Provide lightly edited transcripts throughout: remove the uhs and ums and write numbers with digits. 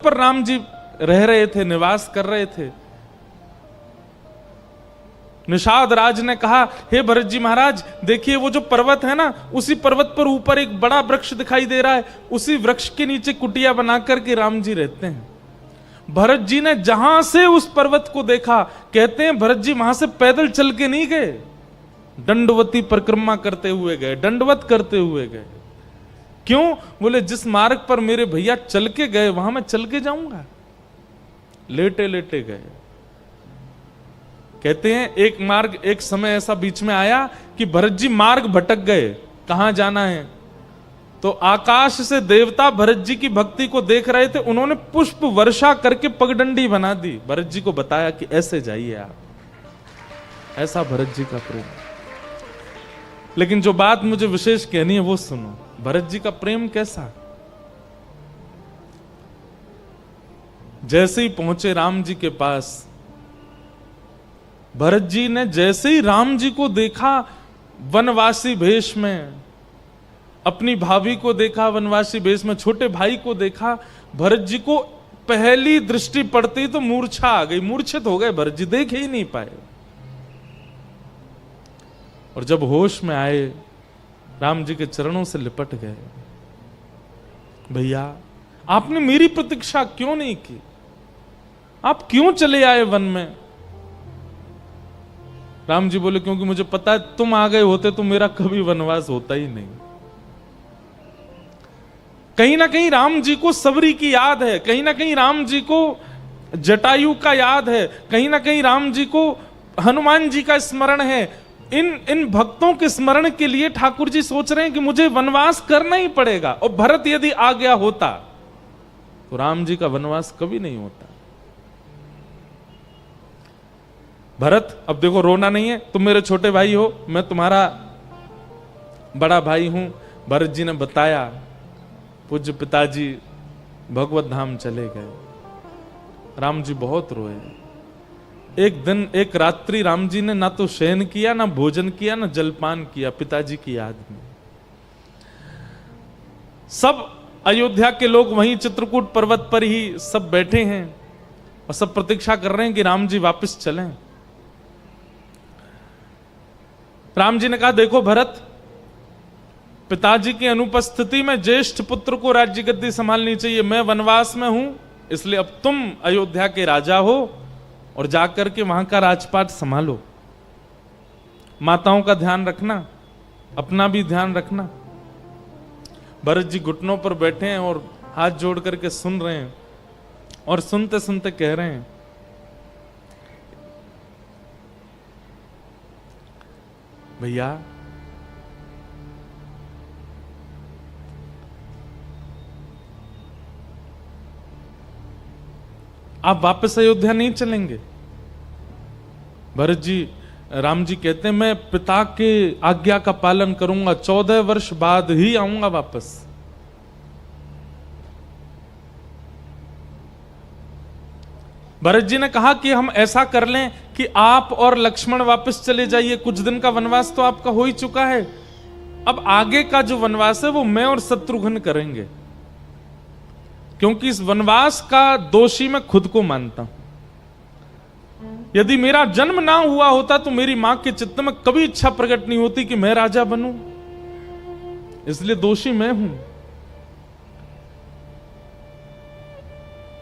पर राम जी रह रहे थे, निवास कर रहे थे। निषाद राज ने कहा, हे भरत जी महाराज, देखिए वो जो पर्वत है ना, उसी पर्वत पर ऊपर एक बड़ा वृक्ष दिखाई दे रहा है। उसी वृक्ष के नीचे कुटिया बनाकर के राम जी रहते हैं। भरत जी ने जहां से उस पर्वत को देखा, कहते हैं भरत जी वहां से पैदल चल के नहीं गए, दंडवती परिक्रमा करते हुए गए, दंडवत करते हुए गए। क्यों? बोले जिस मार्ग पर मेरे भैया चल के गए वहां मैं चल के जाऊंगा। लेटे लेटे गए। कहते हैं एक मार्ग, एक समय ऐसा बीच में आया कि भरत जी मार्ग भटक गए, कहां जाना है। तो आकाश से देवता भरत जी की भक्ति को देख रहे थे, उन्होंने पुष्प वर्षा करके पगडंडी बना दी। भरत जी को बताया कि ऐसे जाइए आप। ऐसा भरत जी का प्रेम। लेकिन जो बात मुझे विशेष कहनी है वो सुनो। भरत जी का प्रेम कैसा? जैसे ही पहुंचे राम जी के पास, भरत जी ने जैसे ही राम जी को देखा वनवासी भेष में, अपनी भाभी को देखा वनवासी भेष में, छोटे भाई को देखा, भरत जी को पहली दृष्टि पड़ती तो मूर्छा आ गई, मूर्छित हो गए भरत जी, देख ही नहीं पाए। और जब होश में आए, राम जी के चरणों से लिपट गए। भैया आपने मेरी प्रतीक्षा क्यों नहीं की? आप क्यों चले आए वन में? राम जी बोले, क्योंकि मुझे पता है तुम आ गए होते तो मेरा कभी वनवास होता ही नहीं। कहीं ना कहीं राम जी को सबरी की याद है, कहीं ना कहीं राम जी को जटायु का याद है, कहीं ना कहीं राम जी को हनुमान जी का स्मरण है। इन भक्तों के स्मरण के लिए ठाकुर जी सोच रहे हैं कि मुझे वनवास करना ही पड़ेगा। और भरत यदि आ गया होता तो राम जी का वनवास कभी नहीं होता। भरत, अब देखो रोना नहीं है, तुम मेरे छोटे भाई हो, मैं तुम्हारा बड़ा भाई हूं। भरत जी ने बताया, पूज्य पिताजी भगवत धाम चले गए। राम जी बहुत रोए। एक दिन एक रात्रि राम जी ने ना तो शयन किया, ना भोजन किया, ना जलपान किया, पिताजी की याद में। सब अयोध्या के लोग वहीं चित्रकूट पर्वत पर ही सब बैठे हैं और सब प्रतीक्षा कर रहे हैं कि राम जी वापस चलें। राम जी ने कहा, देखो भरत, पिताजी की अनुपस्थिति में ज्येष्ठ पुत्र को राज्य गद्दी संभालनी चाहिए। मैं वनवास में हूं, इसलिए अब तुम अयोध्या के राजा हो और जाकर के वहां का राजपाट संभालो। माताओं का ध्यान रखना, अपना भी ध्यान रखना। भरत जी घुटनों पर बैठे हैं और हाथ जोड़ करके सुन रहे हैं, और सुनते सुनते कह रहे हैं, भैया आप वापस अयोध्या नहीं चलेंगे? भरत जी, राम जी कहते हैं, मैं पिता के आज्ञा का पालन करूंगा, 14 वर्ष बाद ही आऊंगा वापस। भरत जी ने कहा कि हम ऐसा कर लें कि आप और लक्ष्मण वापस चले जाइए, कुछ दिन का वनवास तो आपका हो ही चुका है, अब आगे का जो वनवास है वो मैं और शत्रुघ्न करेंगे, क्योंकि इस वनवास का दोषी मैं खुद को मानता हूं। यदि मेरा जन्म ना हुआ होता तो मेरी मां के चित्त में कभी इच्छा प्रकट नहीं होती कि मैं राजा बनूं, इसलिए दोषी मैं हूं।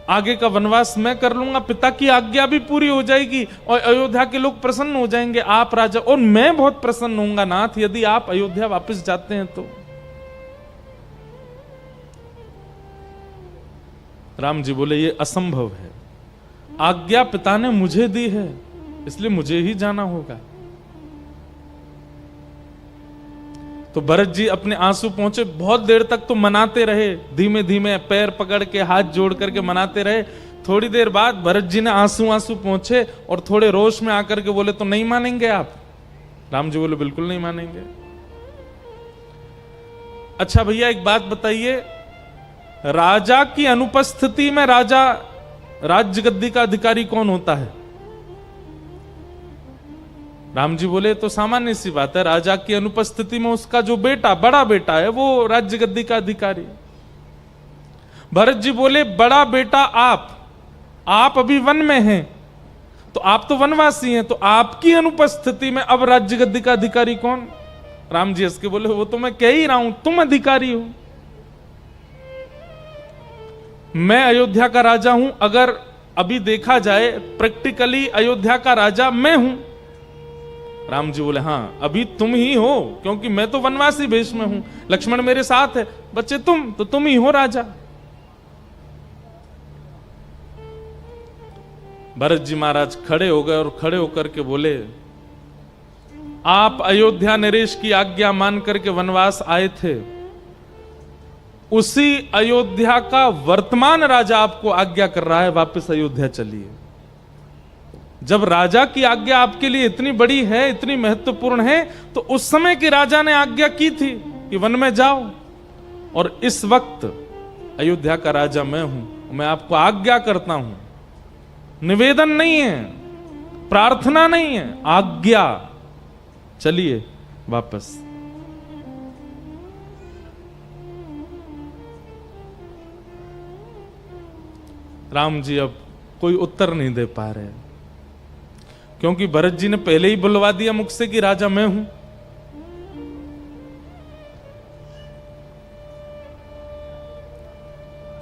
आगे का वनवास मैं कर लूंगा, पिता की आज्ञा भी पूरी हो जाएगी और अयोध्या के लोग प्रसन्न हो जाएंगे, आप राजा, और मैं बहुत प्रसन्न होऊंगा नाथ यदि आप अयोध्या वापस जाते हैं तो। राम जी बोले, ये असंभव है, आज्ञा पिता ने मुझे दी है, इसलिए मुझे ही जाना होगा। तो भरत जी अपने आंसू पहुंचे, बहुत देर तक तो मनाते रहे, धीमे धीमे पैर पकड़ के हाथ जोड़ करके मनाते रहे। थोड़ी देर बाद भरत जी ने आंसू आंसू पहुंचे और थोड़े रोष में आकर के बोले, तो नहीं मानेंगे आप? राम जी बोले, बिल्कुल नहीं मानेंगे। अच्छा भैया एक बात बताइए, राजा की अनुपस्थिति में राजा राज्य गद्दी का अधिकारी कौन होता है? राम जी बोले, तो सामान्य सी बात है, राजा की अनुपस्थिति में उसका जो बेटा, बड़ा बेटा है, वो राज्य गद्दी का अधिकारी। भरत जी बोले बड़ा बेटा आप अभी वन में हैं, तो आप तो वनवासी हैं, तो आपकी अनुपस्थिति में अब राज्य गद्दी का अधिकारी कौन? राम जी हंस के बोले वो तो मैं कह ही रहा हूं, तुम अधिकारी हो। मैं अयोध्या का राजा हूं, अगर अभी देखा जाए प्रैक्टिकली अयोध्या का राजा मैं हूं। राम जी बोले हां अभी तुम ही हो, क्योंकि मैं तो वनवासी भेष में हूं, लक्ष्मण मेरे साथ है, बच्चे तुम ही हो राजा। भरत जी महाराज खड़े हो गए और खड़े होकर के बोले आप अयोध्या नरेश की आज्ञा मान करके वनवास आए थे, उसी अयोध्या का वर्तमान राजा आपको आज्ञा कर रहा है वापस अयोध्या चलिए। जब राजा की आज्ञा आपके लिए इतनी बड़ी है, इतनी महत्वपूर्ण है, तो उस समय के राजा ने आज्ञा की थी कि वन में जाओ, और इस वक्त अयोध्या का राजा मैं हूं, मैं आपको आज्ञा करता हूं। निवेदन नहीं है, प्रार्थना नहीं है, आज्ञा, चलिए वापस। राम जी अब कोई उत्तर नहीं दे पा रहे, क्योंकि भरत जी ने पहले ही बुलवा दिया मुख से कि राजा मैं हूं।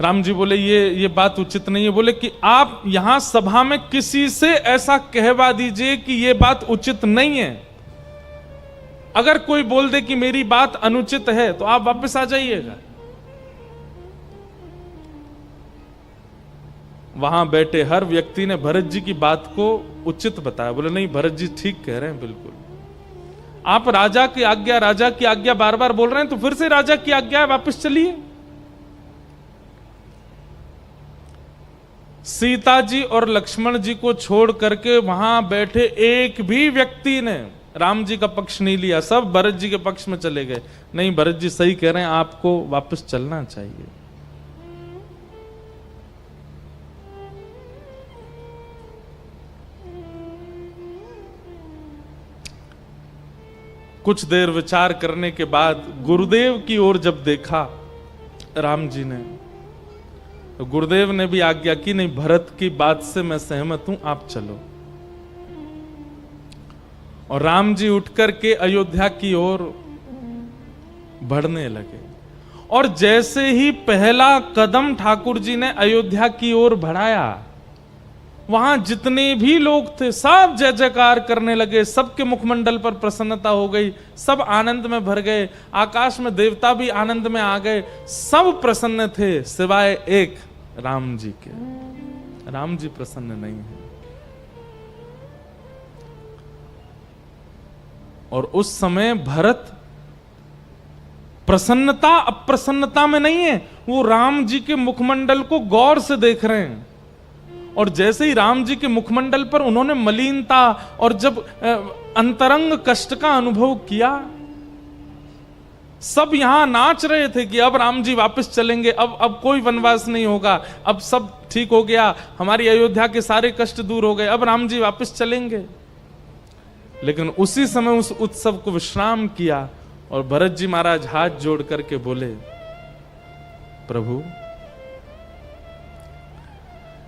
राम जी बोले ये बात उचित नहीं है। बोले कि आप यहां सभा में किसी से ऐसा कहवा दीजिए कि ये बात उचित नहीं है। अगर कोई बोल दे कि मेरी बात अनुचित है तो आप वापस आ जाइएगा। वहां बैठे हर व्यक्ति ने भरत जी की बात को उचित बताया। बोले नहीं भरत जी ठीक कह रहे हैं, बिल्कुल आप राजा की आज्ञा बार बार बोल रहे हैं, तो फिर से राजा की आज्ञा है, वापस चलिए। सीता जी और लक्ष्मण जी को छोड़ करके वहां बैठे एक भी व्यक्ति ने राम जी का पक्ष नहीं लिया, सब भरत जी के पक्ष में चले गए। नहीं भरत जी सही कह रहे हैं, आपको वापस चलना चाहिए। कुछ देर विचार करने के बाद गुरुदेव की ओर जब देखा राम जी ने, तो गुरुदेव ने भी आज्ञा की नहीं भरत की बात से मैं सहमत हूं, आप चलो। और राम जी उठकर के अयोध्या की ओर बढ़ने लगे। और जैसे ही पहला कदम ठाकुर जी ने अयोध्या की ओर बढ़ाया, वहां जितने भी लोग थे सब जय जयकार करने लगे, सबके मुखमंडल पर प्रसन्नता हो गई, सब आनंद में भर गए। आकाश में देवता भी आनंद में आ गए, सब प्रसन्न थे सिवाय एक राम जी के। राम जी प्रसन्न नहीं है। और उस समय भरत प्रसन्नता अप्रसन्नता में नहीं है, वो राम जी के मुखमंडल को गौर से देख रहे हैं। और जैसे ही राम जी के मुखमंडल पर उन्होंने मलिनता और जब अंतरंग कष्ट का अनुभव किया, सब यहां नाच रहे थे कि अब राम जी वापस चलेंगे, अब कोई वनवास नहीं होगा, अब सब ठीक हो गया, हमारी अयोध्या के सारे कष्ट दूर हो गए, अब राम जी वापस चलेंगे। लेकिन उसी समय उस उत्सव को विश्राम किया और भरत जी महाराज हाथ जोड़ करके बोले, प्रभु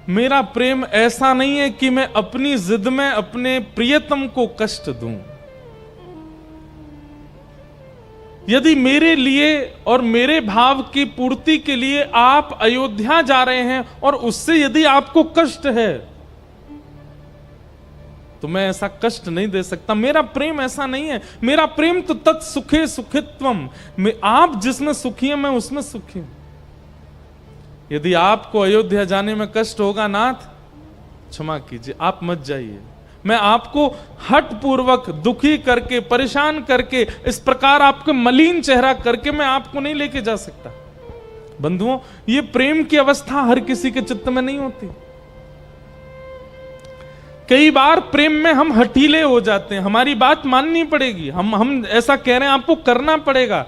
मेरा प्रेम ऐसा नहीं है कि मैं अपनी जिद में अपने प्रियतम को कष्ट दूं। यदि मेरे लिए और मेरे भाव की पूर्ति के लिए आप अयोध्या जा रहे हैं और उससे यदि आपको कष्ट है, तो मैं ऐसा कष्ट नहीं दे सकता। मेरा प्रेम ऐसा नहीं है। मेरा प्रेम तो तत्सुखे सुखित्वम, आप जिसमें सुखी हैं मैं उसमें सुखी हूं। यदि आपको अयोध्या जाने में कष्ट होगा नाथ, क्षमा कीजिए, आप मत जाइए। मैं आपको हठ पूर्वक दुखी करके, परेशान करके, इस प्रकार आपके मलिन चेहरा करके मैं आपको नहीं लेके जा सकता। बंधुओं, ये प्रेम की अवस्था हर किसी के चित्त में नहीं होती। कई बार प्रेम में हम हठीले हो जाते हैं, हमारी बात माननी पड़ेगी, हम ऐसा कह रहे हैं आपको करना पड़ेगा।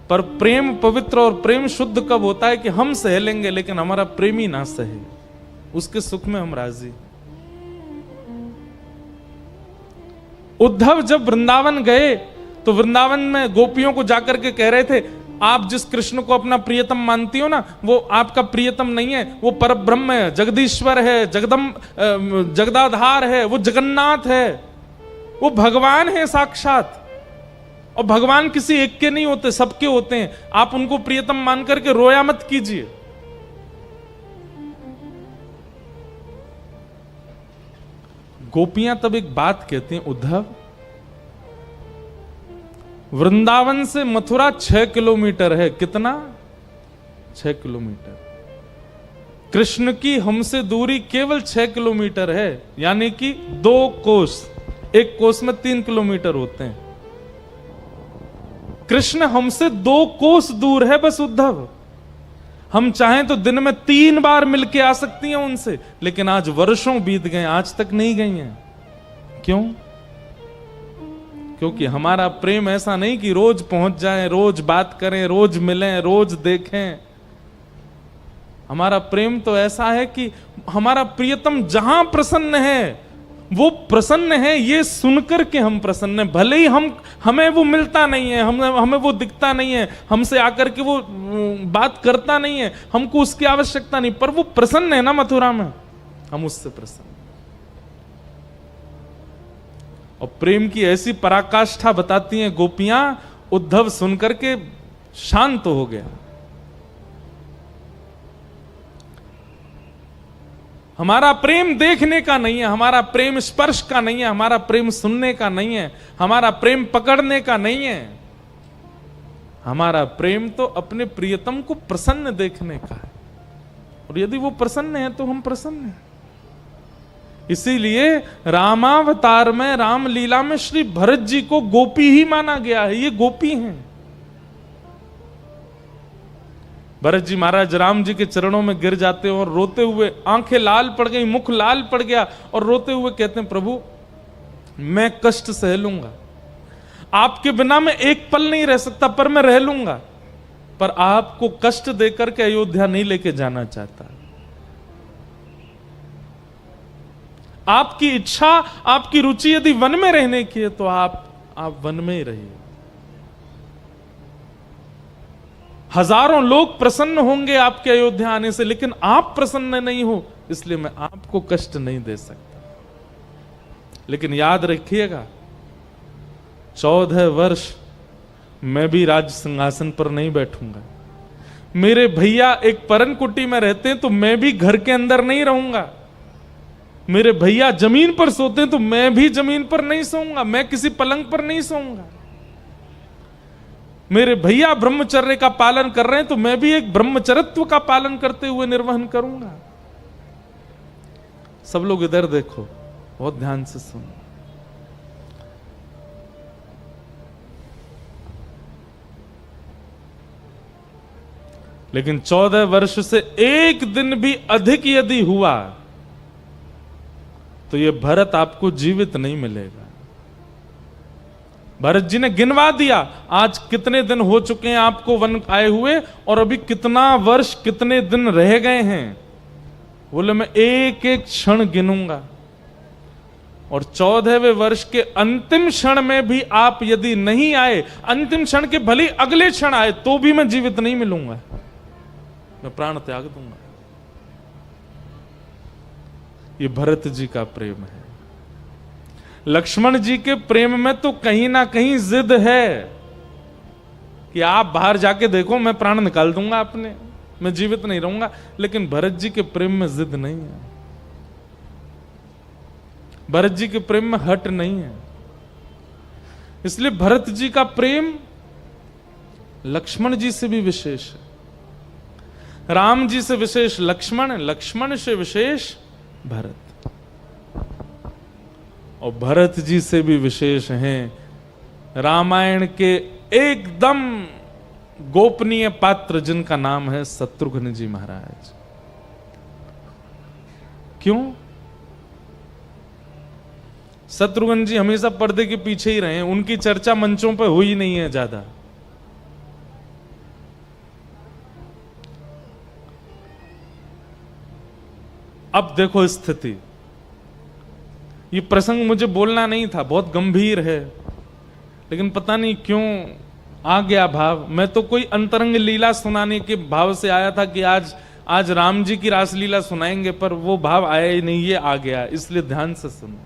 पर प्रेम पवित्र और प्रेम शुद्ध कब होता है कि हम सह लेंगे लेकिन हमारा प्रेमी ना सहे, उसके सुख में हम राजी। उद्धव जब वृंदावन गए तो वृंदावन में गोपियों को जाकर के कह रहे थे आप जिस कृष्ण को अपना प्रियतम मानती हो ना, वो आपका प्रियतम नहीं है, वो परब्रह्म है, जगदीश्वर है, जगदाधार है, वो जगन्नाथ है, वो भगवान है साक्षात। और भगवान किसी एक के नहीं होते, सबके होते हैं। आप उनको प्रियतम मान करके रोया मत कीजिए। गोपियां तब एक बात कहती हैं, उद्धव, वृंदावन से मथुरा 6 किलोमीटर है। कितना? 6 किलोमीटर। कृष्ण की हमसे दूरी केवल 6 किलोमीटर है, यानी कि 2 कोस। एक कोस में 3 किलोमीटर होते हैं। कृष्ण हमसे 2 कोस दूर है बस उद्धव। हम चाहें तो दिन में 3 बार मिलके आ सकती हैं उनसे, लेकिन आज वर्षों बीत गए, आज तक नहीं गई हैं। क्यों? क्योंकि हमारा प्रेम ऐसा नहीं कि रोज पहुंच जाएं, रोज बात करें, रोज मिलें, रोज देखें। हमारा प्रेम तो ऐसा है कि हमारा प्रियतम जहां प्रसन्न है वो प्रसन्न है, ये सुनकर के हम प्रसन्न हैं। भले ही हमें वो मिलता नहीं है, हमें वो दिखता नहीं है, हमसे आकर के वो बात करता नहीं है, हमको उसकी आवश्यकता नहीं, पर वो प्रसन्न है ना मथुरा में, हम उससे प्रसन्न। और प्रेम की ऐसी पराकाष्ठा बताती हैं गोपियां, उद्धव सुनकर के शांत हो गया। हमारा प्रेम देखने का नहीं है, हमारा प्रेम स्पर्श का नहीं है, हमारा प्रेम सुनने का नहीं है, हमारा प्रेम पकड़ने का नहीं है। हमारा प्रेम तो अपने प्रियतम को प्रसन्न देखने का है, और यदि वो प्रसन्न है तो हम प्रसन्न हैं। इसीलिए रामावतार में, रामलीला में श्री भरत जी को गोपी ही माना गया है। ये गोपी हैं। भरत जी महाराज राम जी के चरणों में गिर जाते हैं और रोते हुए, आंखें लाल पड़ गई, मुख लाल पड़ गया, और रोते हुए कहते हैं, प्रभु मैं कष्ट सह लूंगा, आपके बिना मैं एक पल नहीं रह सकता, पर मैं रह लूंगा, पर आपको कष्ट देकर के अयोध्या नहीं लेके जाना चाहता। आपकी इच्छा, आपकी रुचि यदि वन में रहने की है तो आप वन में ही रहिए। हजारों लोग प्रसन्न होंगे आपके अयोध्या आने से, लेकिन आप प्रसन्न नहीं हो, इसलिए मैं आपको कष्ट नहीं दे सकता। लेकिन याद रखिएगा, 14 वर्ष मैं भी राज सिंहासन पर नहीं बैठूंगा। मेरे भैया एक परन कुटी में रहते हैं तो मैं भी घर के अंदर नहीं रहूंगा। मेरे भैया जमीन पर सोते हैं तो मैं भी जमीन पर नहीं सोऊंगा, मैं किसी पलंग पर नहीं सोऊंगा। मेरे भैया ब्रह्मचर्य का पालन कर रहे हैं तो मैं भी एक ब्रह्मचर्यत्व का पालन करते हुए निर्वहन करूंगा। सब लोग इधर देखो, बहुत ध्यान से सुनो। लेकिन 14 वर्ष से एक दिन भी अधिक यदि हुआ तो ये भरत आपको जीवित नहीं मिलेगा। भरत जी ने गिनवा दिया, आज कितने दिन हो चुके हैं आपको वन आए हुए, और अभी कितना वर्ष कितने दिन रह गए हैं। बोले मैं एक एक क्षण गिनूंगा, और 14वें वर्ष के अंतिम क्षण में भी आप यदि नहीं आए, अंतिम क्षण के भले अगले क्षण आए, तो भी मैं जीवित नहीं मिलूंगा, मैं प्राण त्याग दूंगा। ये भरत जी का प्रेम है। लक्ष्मण जी के प्रेम में तो कहीं ना कहीं जिद है कि आप बाहर जाके देखो, मैं प्राण निकाल दूंगा अपने, मैं जीवित नहीं रहूंगा। लेकिन भरत जी के प्रेम में जिद नहीं है, भरत जी के प्रेम में हट नहीं है। इसलिए भरत जी का प्रेम लक्ष्मण जी से भी विशेष है। राम जी से विशेष लक्ष्मण, लक्ष्मण से विशेष भरत, और भरत जी से भी विशेष हैं रामायण के एकदम गोपनीय पात्र जिनका नाम है शत्रुघ्न जी महाराज। क्यों? शत्रुघ्न जी हमेशा पर्दे के पीछे ही रहे हैं, उनकी चर्चा मंचों पर हुई नहीं है ज्यादा। अब देखो स्थिति, ये प्रसंग मुझे बोलना नहीं था, बहुत गंभीर है, लेकिन पता नहीं क्यों आ गया भाव। मैं तो कोई अंतरंग लीला सुनाने के भाव से आया था कि आज राम जी की रासलीला सुनाएंगे, पर वो भाव आया ही नहीं, ये आ गया, इसलिए ध्यान से सुनो।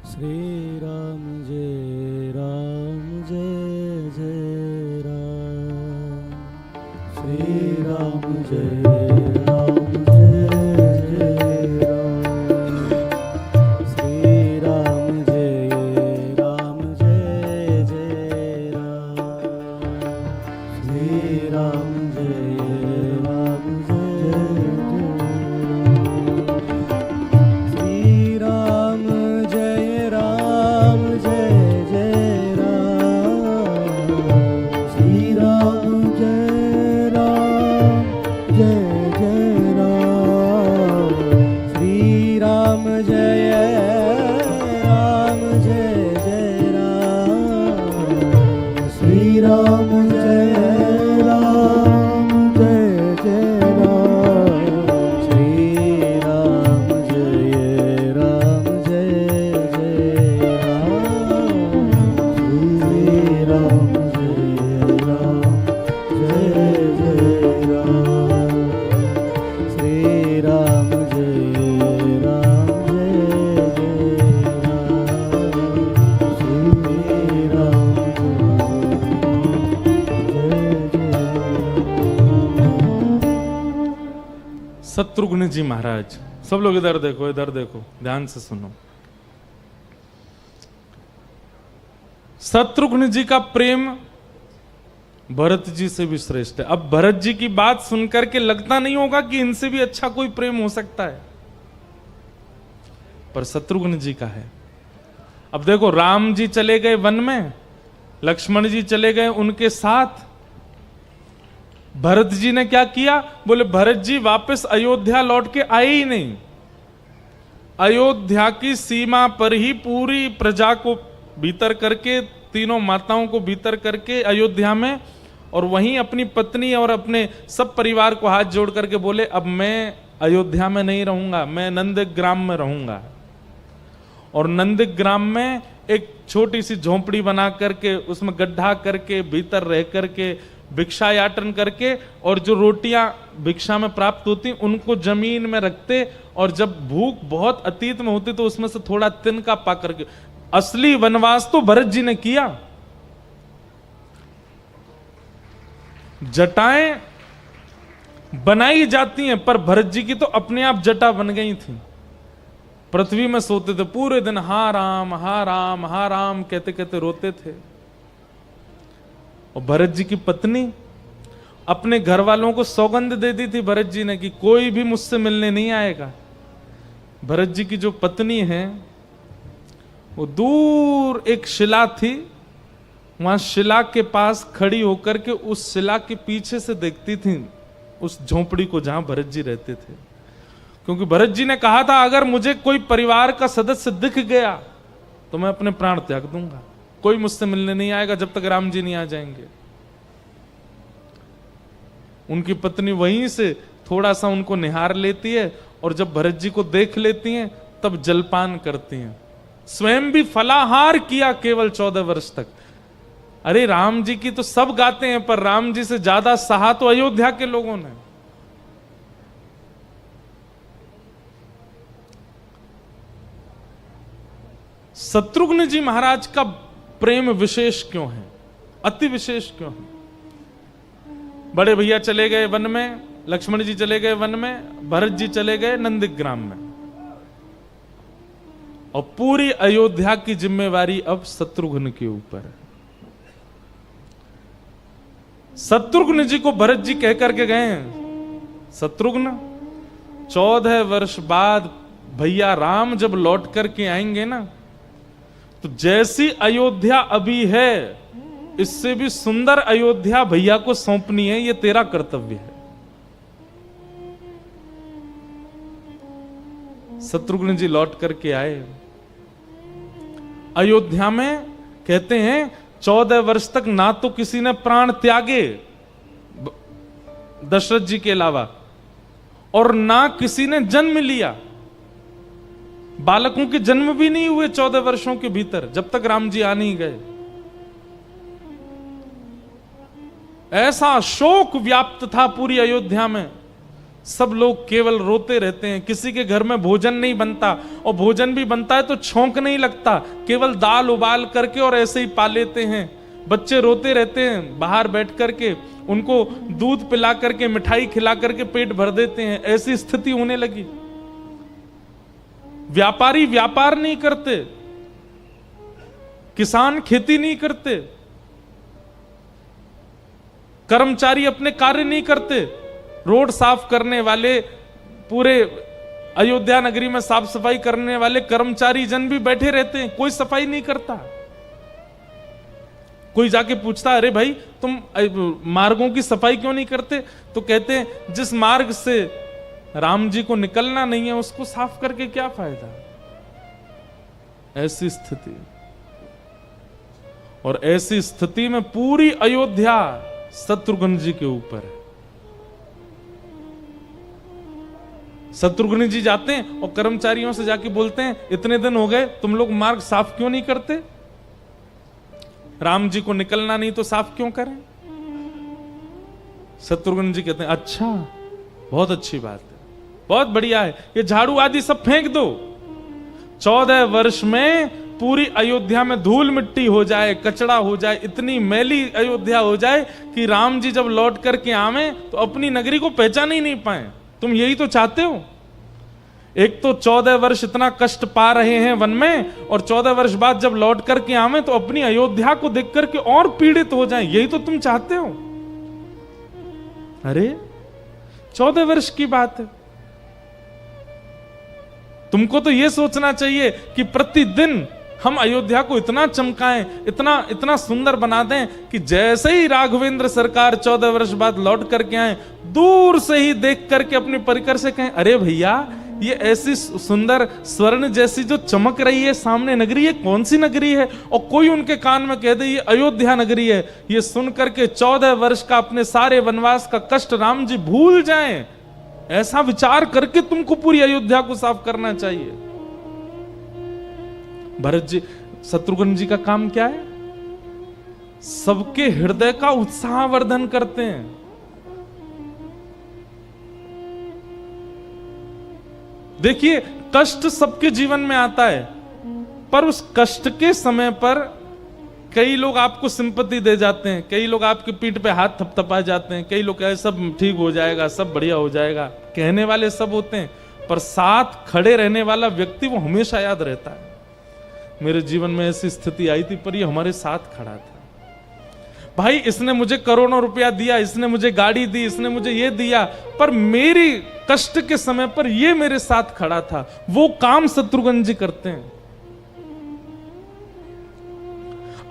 श्री राम जय जय जय राम, श्री राम जय जय जय राम, श्री राम जय जय राम, श्री राम जय शत्रुघ्न जी महाराज, सब लोग इधर देखो, इधर देखो, ध्यान से सुनो। शत्रुघ्न जी का प्रेम भरत जी से भी श्रेष्ठ है। अब भरत जी की बात सुनकर के लगता नहीं होगा कि इनसे भी अच्छा कोई प्रेम हो सकता है, पर शत्रुघ्न जी का है। अब देखो, राम जी चले गए वन में, लक्ष्मण जी चले गए उनके साथ, भरत जी ने क्या किया? बोले भरत जी वापस अयोध्या लौट के आए ही नहीं। अयोध्या की सीमा पर ही पूरी प्रजा को भीतर करके, तीनों माताओं को भीतर करके अयोध्या में, और वहीं अपनी पत्नी और अपने सब परिवार को हाथ जोड़ करके बोले अब मैं अयोध्या में नहीं रहूंगा, मैं नंदग्राम में रहूंगा। और नंदग्राम में एक छोटी सी झोंपड़ी बना करके, उसमें गड्ढा करके, भीतर रह करके, भिक्षा याटन करके, और जो रोटियां भिक्षा में प्राप्त होती उनको जमीन में रखते, और जब भूख बहुत अतीत में होती तो उसमें से थोड़ा तिनका पा करके। असली वनवास तो भरत जी ने किया। जटाएं बनाई जाती हैं, पर भरत जी की तो अपने आप जटा बन गई थी। पृथ्वी में सोते थे पूरे दिन, हा राम हा राम हा राम कहते कहते रोते थे। और भरत जी की पत्नी अपने घर वालों को सौगंध दे दी थी भरत जी ने कि कोई भी मुझसे मिलने नहीं आएगा। भरत जी की जो पत्नी है वो दूर एक शिला थी, वहां शिला के पास खड़ी होकर के उस शिला के पीछे से देखती थी उस झोंपड़ी को जहां भरत जी रहते थे। क्योंकि भरत जी ने कहा था अगर मुझे कोई परिवार का सदस्य दिख गया तो मैं अपने प्राण त्याग दूंगा, कोई मुझसे मिलने नहीं आएगा जब तक राम जी नहीं आ जाएंगे। उनकी पत्नी वहीं से थोड़ा सा उनको निहार लेती है, और जब भरत जी को देख लेती हैं तब जलपान करती हैं। स्वयं भी फलाहार किया केवल 14 वर्ष तक। अरे राम जी की तो सब गाते हैं, पर राम जी से ज्यादा सहा तो अयोध्या के लोगों ने। शत्रुघ्न जी महाराज का प्रेम विशेष क्यों है, अति विशेष क्यों है? बड़े भैया चले गए वन में, लक्ष्मण जी चले गए वन में, भरत जी चले गए नंदग्राम में, और पूरी अयोध्या की जिम्मेवारी अब शत्रुघ्न के ऊपर है। शत्रुघ्न जी को भरत जी कह करके गए, शत्रुघ्न 14 वर्ष बाद भैया राम जब लौट करके आएंगे ना, तो जैसी अयोध्या अभी है इससे भी सुंदर अयोध्या भैया को सौंपनी है, ये तेरा कर्तव्य है। शत्रुघ्न जी लौट करके आए अयोध्या में। कहते हैं 14 वर्ष तक ना तो किसी ने प्राण त्यागे, दशरथ जी के अलावा, और ना किसी ने जन्म लिया। बालकों के जन्म भी नहीं हुए 14 वर्षों के भीतर, जब तक राम जी आ नहीं गए। ऐसा शोक व्याप्त था पूरी अयोध्या में, सब लोग केवल रोते रहते हैं। किसी के घर में भोजन नहीं बनता, और भोजन भी बनता है तो छौंक नहीं लगता, केवल दाल उबाल करके और ऐसे ही पा लेते हैं। बच्चे रोते रहते हैं, बाहर बैठ करके उनको दूध पिला करके, मिठाई खिला करके पेट भर देते हैं। ऐसी स्थिति होने लगी। व्यापारी व्यापार नहीं करते, किसान खेती नहीं करते, कर्मचारी अपने कार्य नहीं करते, रोड साफ करने वाले, पूरे अयोध्या नगरी में साफ सफाई करने वाले कर्मचारी जन भी बैठे रहते हैं, कोई सफाई नहीं करता। कोई जाके पूछता, अरे भाई तुम मार्गों की सफाई क्यों नहीं करते? तो कहते हैं जिस मार्ग से राम जी को निकलना नहीं है उसको साफ करके क्या फायदा। ऐसी स्थिति, और ऐसी स्थिति में पूरी अयोध्या शत्रुघ्न जी के ऊपर है। शत्रुघ्न जी जाते हैं और कर्मचारियों से जाके बोलते हैं, इतने दिन हो गए तुम लोग मार्ग साफ क्यों नहीं करते? राम जी को निकलना नहीं तो साफ क्यों करें? शत्रुघ्न जी कहते हैं, अच्छा, बहुत अच्छी बात है, बहुत बढ़िया है, ये झाड़ू आदि सब फेंक दो। 14 वर्ष में पूरी अयोध्या में धूल मिट्टी हो जाए, कचड़ा हो जाए, इतनी मैली अयोध्या हो जाए कि राम जी जब लौट करके आवे तो अपनी नगरी को पहचान ही नहीं पाए। तुम यही तो चाहते हो। एक तो 14 वर्ष इतना कष्ट पा रहे हैं वन में, और 14 वर्ष बाद जब लौट करके आवे तो अपनी अयोध्या को देख करके और पीड़ित हो जाएं। यही तो तुम चाहते हो। अरे 14 वर्ष की बात है, तुमको तो यह सोचना चाहिए कि प्रतिदिन हम अयोध्या को इतना चमकाएं, इतना इतना सुंदर बना दें कि जैसे ही राघवेंद्र सरकार 14 वर्ष बाद लौट करके आए, दूर से ही देख करके अपने परिकर से कहें, अरे भैया ये ऐसी सुंदर स्वर्ण जैसी जो चमक रही है सामने नगरी, है कौन सी नगरी है? और कोई उनके कान में कह दे ये अयोध्या नगरी है। ये सुन करके 14 वर्ष का अपने सारे वनवास का कष्ट राम जी भूल जाएं। ऐसा विचार करके तुमको पूरी अयोध्या को साफ करना चाहिए। भरत जी, शत्रुघ्न जी का काम क्या है? सबके हृदय का उत्साहवर्धन करते हैं। देखिए, कष्ट सबके जीवन में आता है, पर उस कष्ट के समय पर कई लोग आपको सिंपैथी दे जाते हैं, कई लोग आपके पीठ पे हाथ थपथपा जाते हैं, कई लोग कहे सब ठीक हो जाएगा, सब बढ़िया हो जाएगा, कहने वाले सब होते हैं, पर साथ खड़े रहने वाला व्यक्ति वो हमेशा याद रहता है। मेरे जीवन में ऐसी स्थिति आई थी, पर ये हमारे साथ खड़ा था। भाई इसने मुझे करोड़ों रुपया दिया, इसने मुझे गाड़ी दी, इसने मुझे ये दिया, पर मेरी कष्ट के समय पर ये मेरे साथ खड़ा था। वो काम शत्रुघ्न जी करते हैं।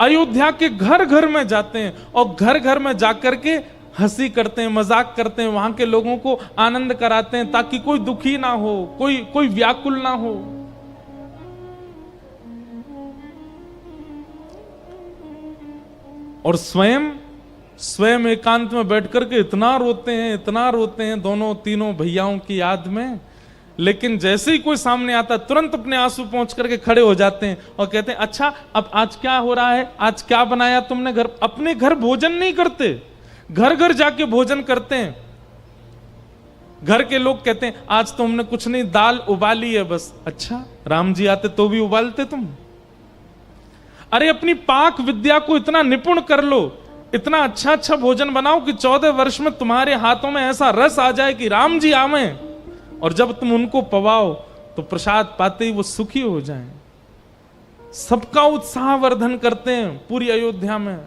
अयोध्या के घर घर में जाते हैं और घर घर में जाकर के हंसी करते हैं, मजाक करते हैं, वहां के लोगों को आनंद कराते हैं, ताकि कोई दुखी ना हो, कोई व्याकुल ना हो। और स्वयं एकांत में बैठ करके इतना रोते हैं दोनों तीनों भैयाओं की याद में। लेकिन जैसे ही कोई सामने आता, तुरंत अपने आंसू पहुंच करके खड़े हो जाते हैं और कहते हैं, अच्छा अब आज क्या हो रहा है, आज क्या बनाया तुमने? घर, अपने घर भोजन नहीं करते, घर घर जाके भोजन करते हैं। घर के लोग कहते हैं, आज तो हमने कुछ नहीं, दाल उबाली है बस। अच्छा, राम जी आते तो भी उबालते तुम? अरे अपनी पाक विद्या को इतना निपुण कर लो, इतना अच्छा अच्छा भोजन बनाओ कि 14 वर्ष में तुम्हारे हाथों में ऐसा रस आ जाए कि राम जी आवे, और जब तुम उनको पवाओ तो प्रसाद पाते ही वो सुखी हो जाएं। सबका उत्साहवर्धन करते हैं पूरी अयोध्या में।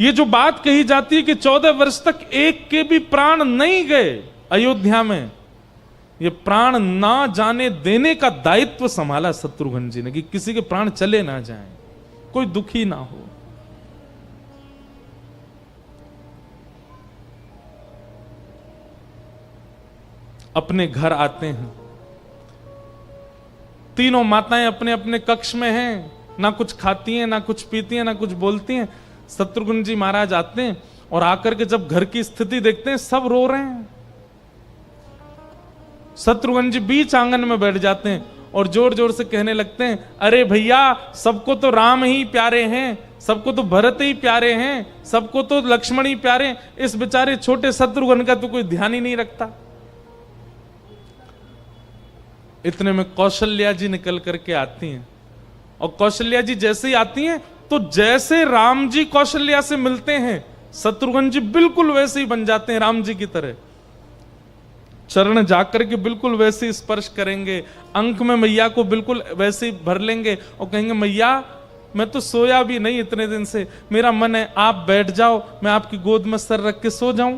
ये जो बात कही जाती है कि 14 वर्ष तक एक के भी प्राण नहीं गए अयोध्या में, ये प्राण ना जाने देने का दायित्व संभाला शत्रुघ्न जी ने, कि किसी के प्राण चले ना जाएं, कोई दुखी ना हो। अपने घर आते हैं, तीनों माताएं अपने अपने कक्ष में हैं, ना कुछ खाती हैं, ना कुछ पीती हैं, ना कुछ बोलती हैं। शत्रुघ्न जी महाराज आते हैं और आकर के जब घर की स्थिति देखते हैं सब रो रहे हैं। शत्रुघ्न जी बीच आंगन में बैठ जाते हैं और जोर जोर से कहने लगते हैं, अरे भैया सबको तो राम ही प्यारे हैं, सबको तो भरत ही प्यारे हैं, सबको तो लक्ष्मण ही प्यारे हैं, इस बेचारे छोटे शत्रुघ्न का तो कोई ध्यान ही नहीं रखता। इतने में कौशल्या जी निकल करके आती हैं और कौशल्या जी जैसे ही आती हैं तो जैसे राम जी कौशल्या से मिलते हैं शत्रुघ्न जी बिल्कुल वैसे ही बन जाते हैं राम जी की तरह। चरण जाकर के बिल्कुल वैसे ही स्पर्श करेंगे, अंक में मैया को बिल्कुल वैसे ही भर लेंगे और कहेंगे, मैया मैं तो सोया भी नहीं इतने दिन से, मेरा मन है आप बैठ जाओ, मैं आपकी गोद में सर रख के सो जाऊं।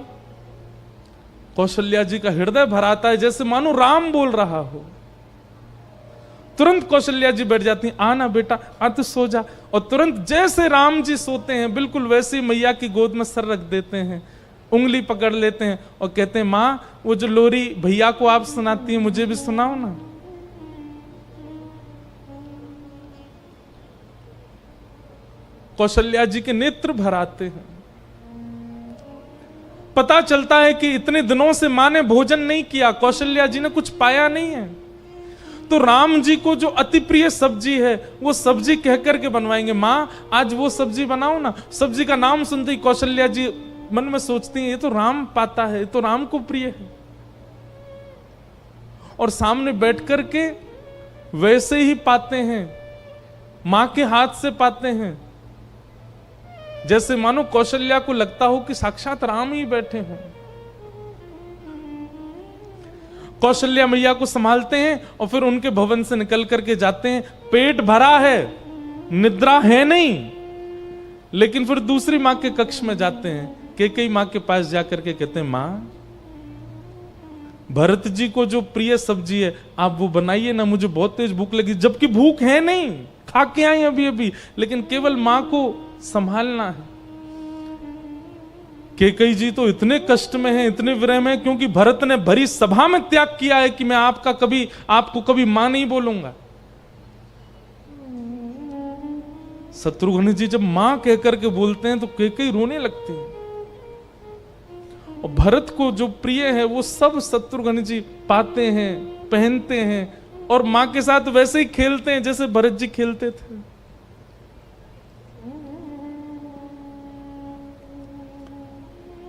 कौशल्या जी का हृदय भराता है जैसे मानो राम बोल रहा हो। तुरंत कौशल्या जी बैठ जाती हैं, आना बेटा आ तो सो जा। और तुरंत जैसे राम जी सोते हैं बिल्कुल वैसे ही मैया की गोद में सर रख देते हैं, उंगली पकड़ लेते हैं और कहते हैं, माँ वो जो लोरी भैया को आप सुनाती हैं मुझे भी सुनाओ ना। कौशल्या जी के नेत्र भर आते हैं। पता चलता है कि इतने दिनों से मां ने भोजन नहीं किया, कौशल्या जी ने कुछ पाया नहीं है, तो राम जी को जो अति प्रिय सब्जी है वो सब्जी कहकर के बनवाएंगे। मां आज वो सब्जी बनाओ ना। सब्जी का नाम सुनते ही कौशल्या जी मन में सोचती हैं, ये तो राम पाता है, ये तो राम को प्रिय है। और सामने बैठ कर के वैसे ही पाते हैं, मां के हाथ से पाते हैं, जैसे मानो कौशल्या को लगता हो कि साक्षात राम ही बैठे हैं। कौशल्या मैया को संभालते हैं और फिर उनके भवन से निकल करके जाते हैं। पेट भरा है, निद्रा है नहीं, लेकिन फिर दूसरी मां के कक्ष में जाते हैं। कैकेयी मां के पास जाकर के कहते हैं, मां भरत जी को जो प्रिय सब्जी है आप वो बनाइए ना, मुझे बहुत तेज भूख लगी, जबकि भूख है नहीं, खा के आई अभी अभी, लेकिन केवल मां को संभालना है। कैकेयी जी तो इतने कष्ट में है, इतने विरह में, क्योंकि भरत ने भरी सभा में त्याग किया है कि मैं आपको कभी मां नहीं बोलूंगा। शत्रुघ्न जी जब मां कहकर के बोलते हैं तो कैकेयी रोने लगते हैं। और भरत को जो प्रिय है वो सब शत्रुघ्न जी पाते हैं, पहनते हैं और मां के साथ वैसे ही खेलते हैं जैसे भरत जी खेलते थे।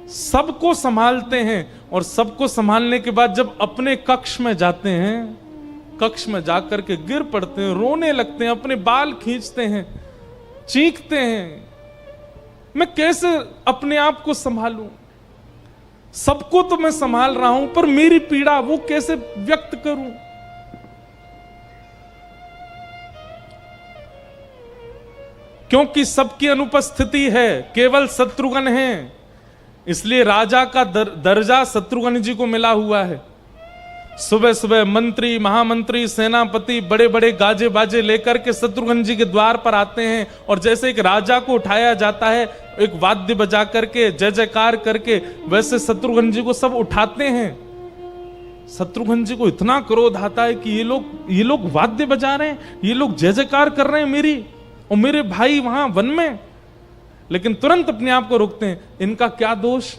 सबको संभालते हैं और सबको संभालने के बाद जब अपने कक्ष में जाते हैं, कक्ष में जाकर के गिर पड़ते हैं, रोने लगते हैं, अपने बाल खींचते हैं, चीखते हैं, मैं कैसे अपने आप को संभालूं, सबको तो मैं संभाल रहा हूं पर मेरी पीड़ा वो कैसे व्यक्त करूं। क्योंकि सबकी अनुपस्थिति है, केवल शत्रुघ्न है, इसलिए राजा का दर्जा शत्रुघ्न जी को मिला हुआ है। सुबह सुबह मंत्री, महामंत्री, सेनापति बड़े बड़े गाजे बाजे लेकर के शत्रुघ्न जी के द्वार पर आते हैं और जैसे एक राजा को उठाया जाता है एक वाद्य बजा करके, जय जयकार करके, वैसे शत्रुघ्न जी को सब उठाते हैं। शत्रुघ्न जी को इतना क्रोध आता है कि ये लोग वाद्य बजा रहे हैं, ये लोग जय जयकार कर रहे हैं मेरी और मेरे भाई वहां वन में, लेकिन तुरंत अपने आप को रोकते हैं। इनका क्या दोष,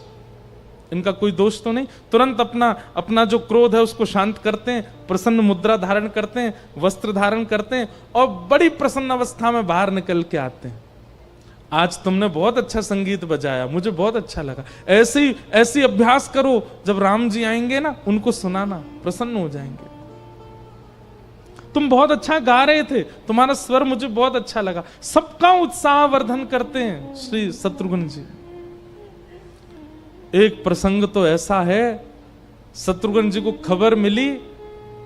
इनका कोई दोष तो नहीं। तुरंत अपना जो क्रोध है उसको शांत करते हैं, प्रसन्न मुद्रा धारण करते हैं, वस्त्र धारण करते हैं और बड़ी प्रसन्न अवस्था में बाहर निकल के आते हैं। आज तुमने बहुत अच्छा संगीत बजाया, मुझे बहुत अच्छा लगा, ऐसे अभ्यास करो, जब राम जी आएंगे ना उनको सुनाना, प्रसन्न हो जाएंगे। तुम बहुत अच्छा गा रहे थे, तुम्हारा स्वर मुझे बहुत अच्छा लगा। सबका उत्साह वर्धन करते हैं श्री शत्रुघ्न जी। एक प्रसंग तो ऐसा है, शत्रुघ्न जी को खबर मिली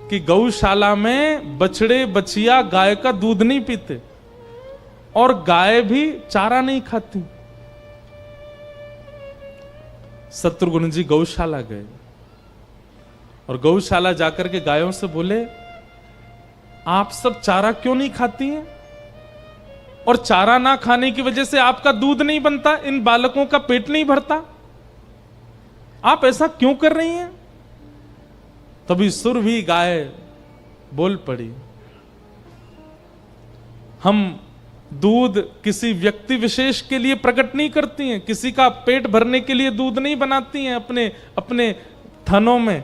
कि गौशाला में बछड़े बछिया गाय का दूध नहीं पीते और गाय भी चारा नहीं खाती। शत्रुघ्न जी गौशाला गए और गौशाला जाकर के गायों से बोले, आप सब चारा क्यों नहीं खाती हैं? और चारा ना खाने की वजह से आपका दूध नहीं बनता, इन बालकों का पेट नहीं भरता, आप ऐसा क्यों कर रही हैं? तभी सुरभि गाय बोल पड़ी, हम दूध किसी व्यक्ति विशेष के लिए प्रकट नहीं करती हैं, किसी का पेट भरने के लिए दूध नहीं बनाती हैं अपने अपने थनों में।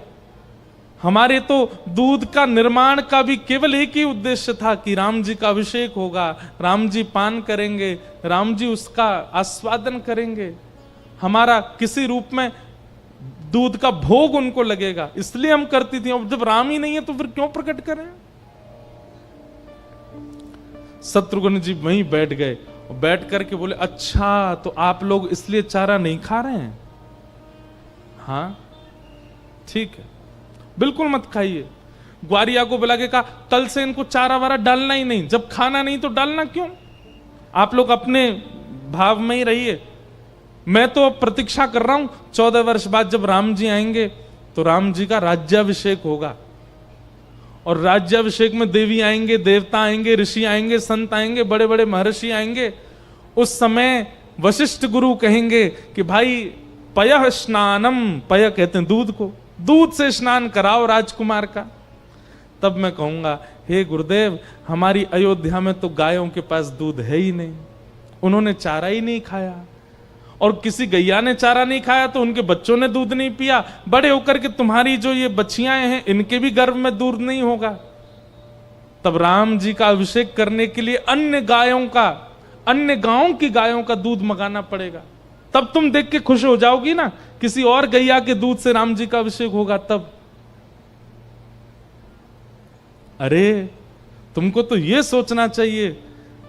हमारे तो दूध का निर्माण का भी केवल एक ही उद्देश्य था कि राम जी का अभिषेक होगा, राम जी पान करेंगे, राम जी उसका आस्वादन करेंगे, हमारा किसी रूप में दूध का भोग उनको लगेगा, इसलिए हम करती थी। अब जब राम ही नहीं है तो फिर क्यों प्रकट करें? शत्रुघ्न जी वहीं बैठ गए, बैठ करके बोले, अच्छा तो आप लोग इसलिए चारा नहीं खा रहे हैं? हाँ ठीक है, बिल्कुल मत खाइए। ग्वारिया को बुला के कहा, कल से इनको चारा वारा डालना ही नहीं, जब खाना नहीं तो डालना क्यों? आप लोग अपने भाव में ही रहिए। मैं तो प्रतीक्षा कर रहा हूं 14 वर्ष बाद जब राम जी आएंगे तो राम जी का राज्याभिषेक होगा, और राज्याभिषेक में देवी आएंगे, देवता आएंगे, ऋषि आएंगे, संत आएंगे, बड़े बड़े महर्षि आएंगे। उस समय वशिष्ठ गुरु कहेंगे कि भाई पयः स्नानम, पय कहते हैं दूध को, दूध से स्नान कराओ राजकुमार का। तब मैं कहूंगा, हे गुरुदेव, हमारी अयोध्या में तो गायों के पास दूध है ही नहीं, उन्होंने चारा ही नहीं खाया, और किसी गैया ने चारा नहीं खाया तो उनके बच्चों ने दूध नहीं पिया, बड़े होकर के तुम्हारी जो ये बच्चियां हैं इनके भी गर्भ में दूध नहीं होगा। तब राम जी का अभिषेक करने के लिए अन्य गांवों की गायों का दूध मंगाना पड़ेगा, तब तुम देख के खुश हो जाओगी ना, किसी और गैया के दूध से राम जी का अभिषेक होगा तब। अरे तुमको तो यह सोचना चाहिए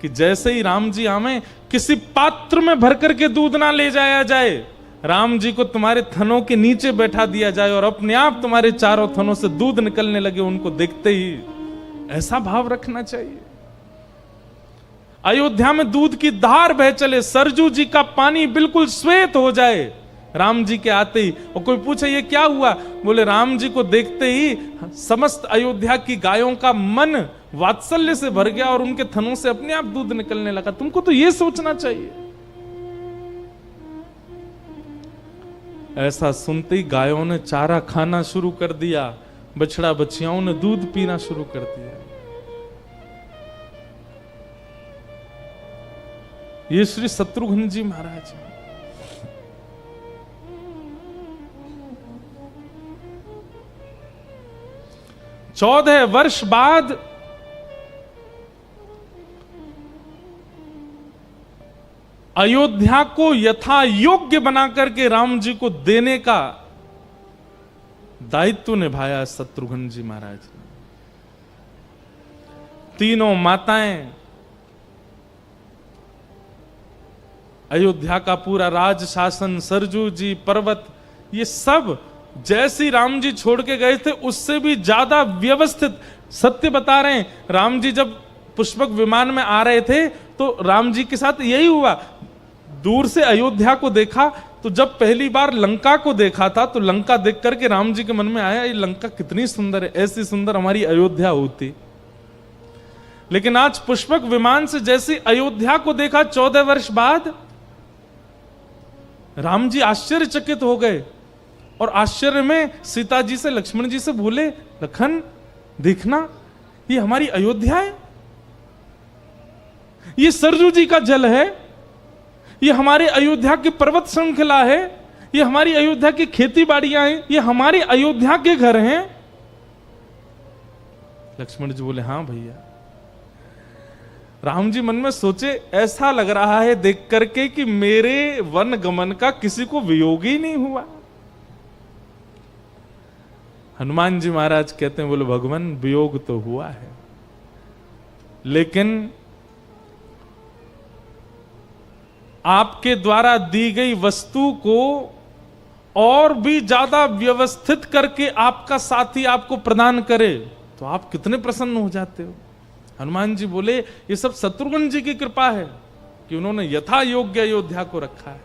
कि जैसे ही राम जी आवे, किसी पात्र में भर करके दूध ना ले जाया जाए, राम जी को तुम्हारे थनों के नीचे बैठा दिया जाए और अपने आप तुम्हारे चारों थनों से दूध निकलने लगे उनको देखते ही। ऐसा भाव रखना चाहिए। अयोध्या में दूध की धार बह चले, सरजू जी का पानी बिल्कुल श्वेत हो जाए राम जी के आते ही, और कोई पूछे ये क्या हुआ? बोले राम जी को देखते ही समस्त अयोध्या की गायों का मन वात्सल्य से भर गया और उनके थनों से अपने आप दूध निकलने लगा। तुमको तो ये सोचना चाहिए। ऐसा सुनते ही गायों ने चारा खाना शुरू कर दिया, बछड़ा बछियाओं ने दूध पीना शुरू कर दिया। ये श्री शत्रुघ्न जी महाराज 14 वर्ष बाद अयोध्या को यथा योग्य बना करके राम जी को देने का दायित्व निभाया शत्रुघ्न जी महाराज ने। तीनों माताएं, अयोध्या का पूरा राज शासन, सरजू जी, पर्वत, ये सब जैसे राम जी छोड़ के गए थे उससे भी ज्यादा व्यवस्थित। सत्य बता रहे हैं, राम जी जब पुष्पक विमान में आ रहे थे तो राम जी के साथ यही हुआ। दूर से अयोध्या को देखा तो जब पहली बार लंका को देखा था तो लंका देख करके राम जी के मन में आया, ये लंका कितनी सुंदर है, ऐसी सुंदर हमारी अयोध्या होती। लेकिन आज पुष्पक विमान से जैसे अयोध्या को देखा 14 वर्ष बाद, राम जी आश्चर्यचकित हो गए और आश्चर्य में सीता जी से, लक्ष्मण जी से बोले, लखन देखना ये हमारी अयोध्या है, ये सरजू जी का जल है, ये हमारे अयोध्या की पर्वत श्रृंखला है, ये हमारी अयोध्या की खेती बाड़ियां हैं, ये हमारी अयोध्या के घर हैं। लक्ष्मण जी बोले, हां भैया। राम जी मन में सोचे, ऐसा लग रहा है देख करके कि मेरे वन गमन का किसी को वियोग ही नहीं हुआ। हनुमान जी महाराज कहते हैं, बोले भगवान वियोग तो हुआ है, लेकिन आपके द्वारा दी गई वस्तु को और भी ज्यादा व्यवस्थित करके आपका साथी आपको प्रदान करे तो आप कितने प्रसन्न हो जाते हो। हनुमान जी बोले, ये सब शत्रुघ्न जी की कृपा है कि उन्होंने यथा योग्य अयोध्या को रखा है।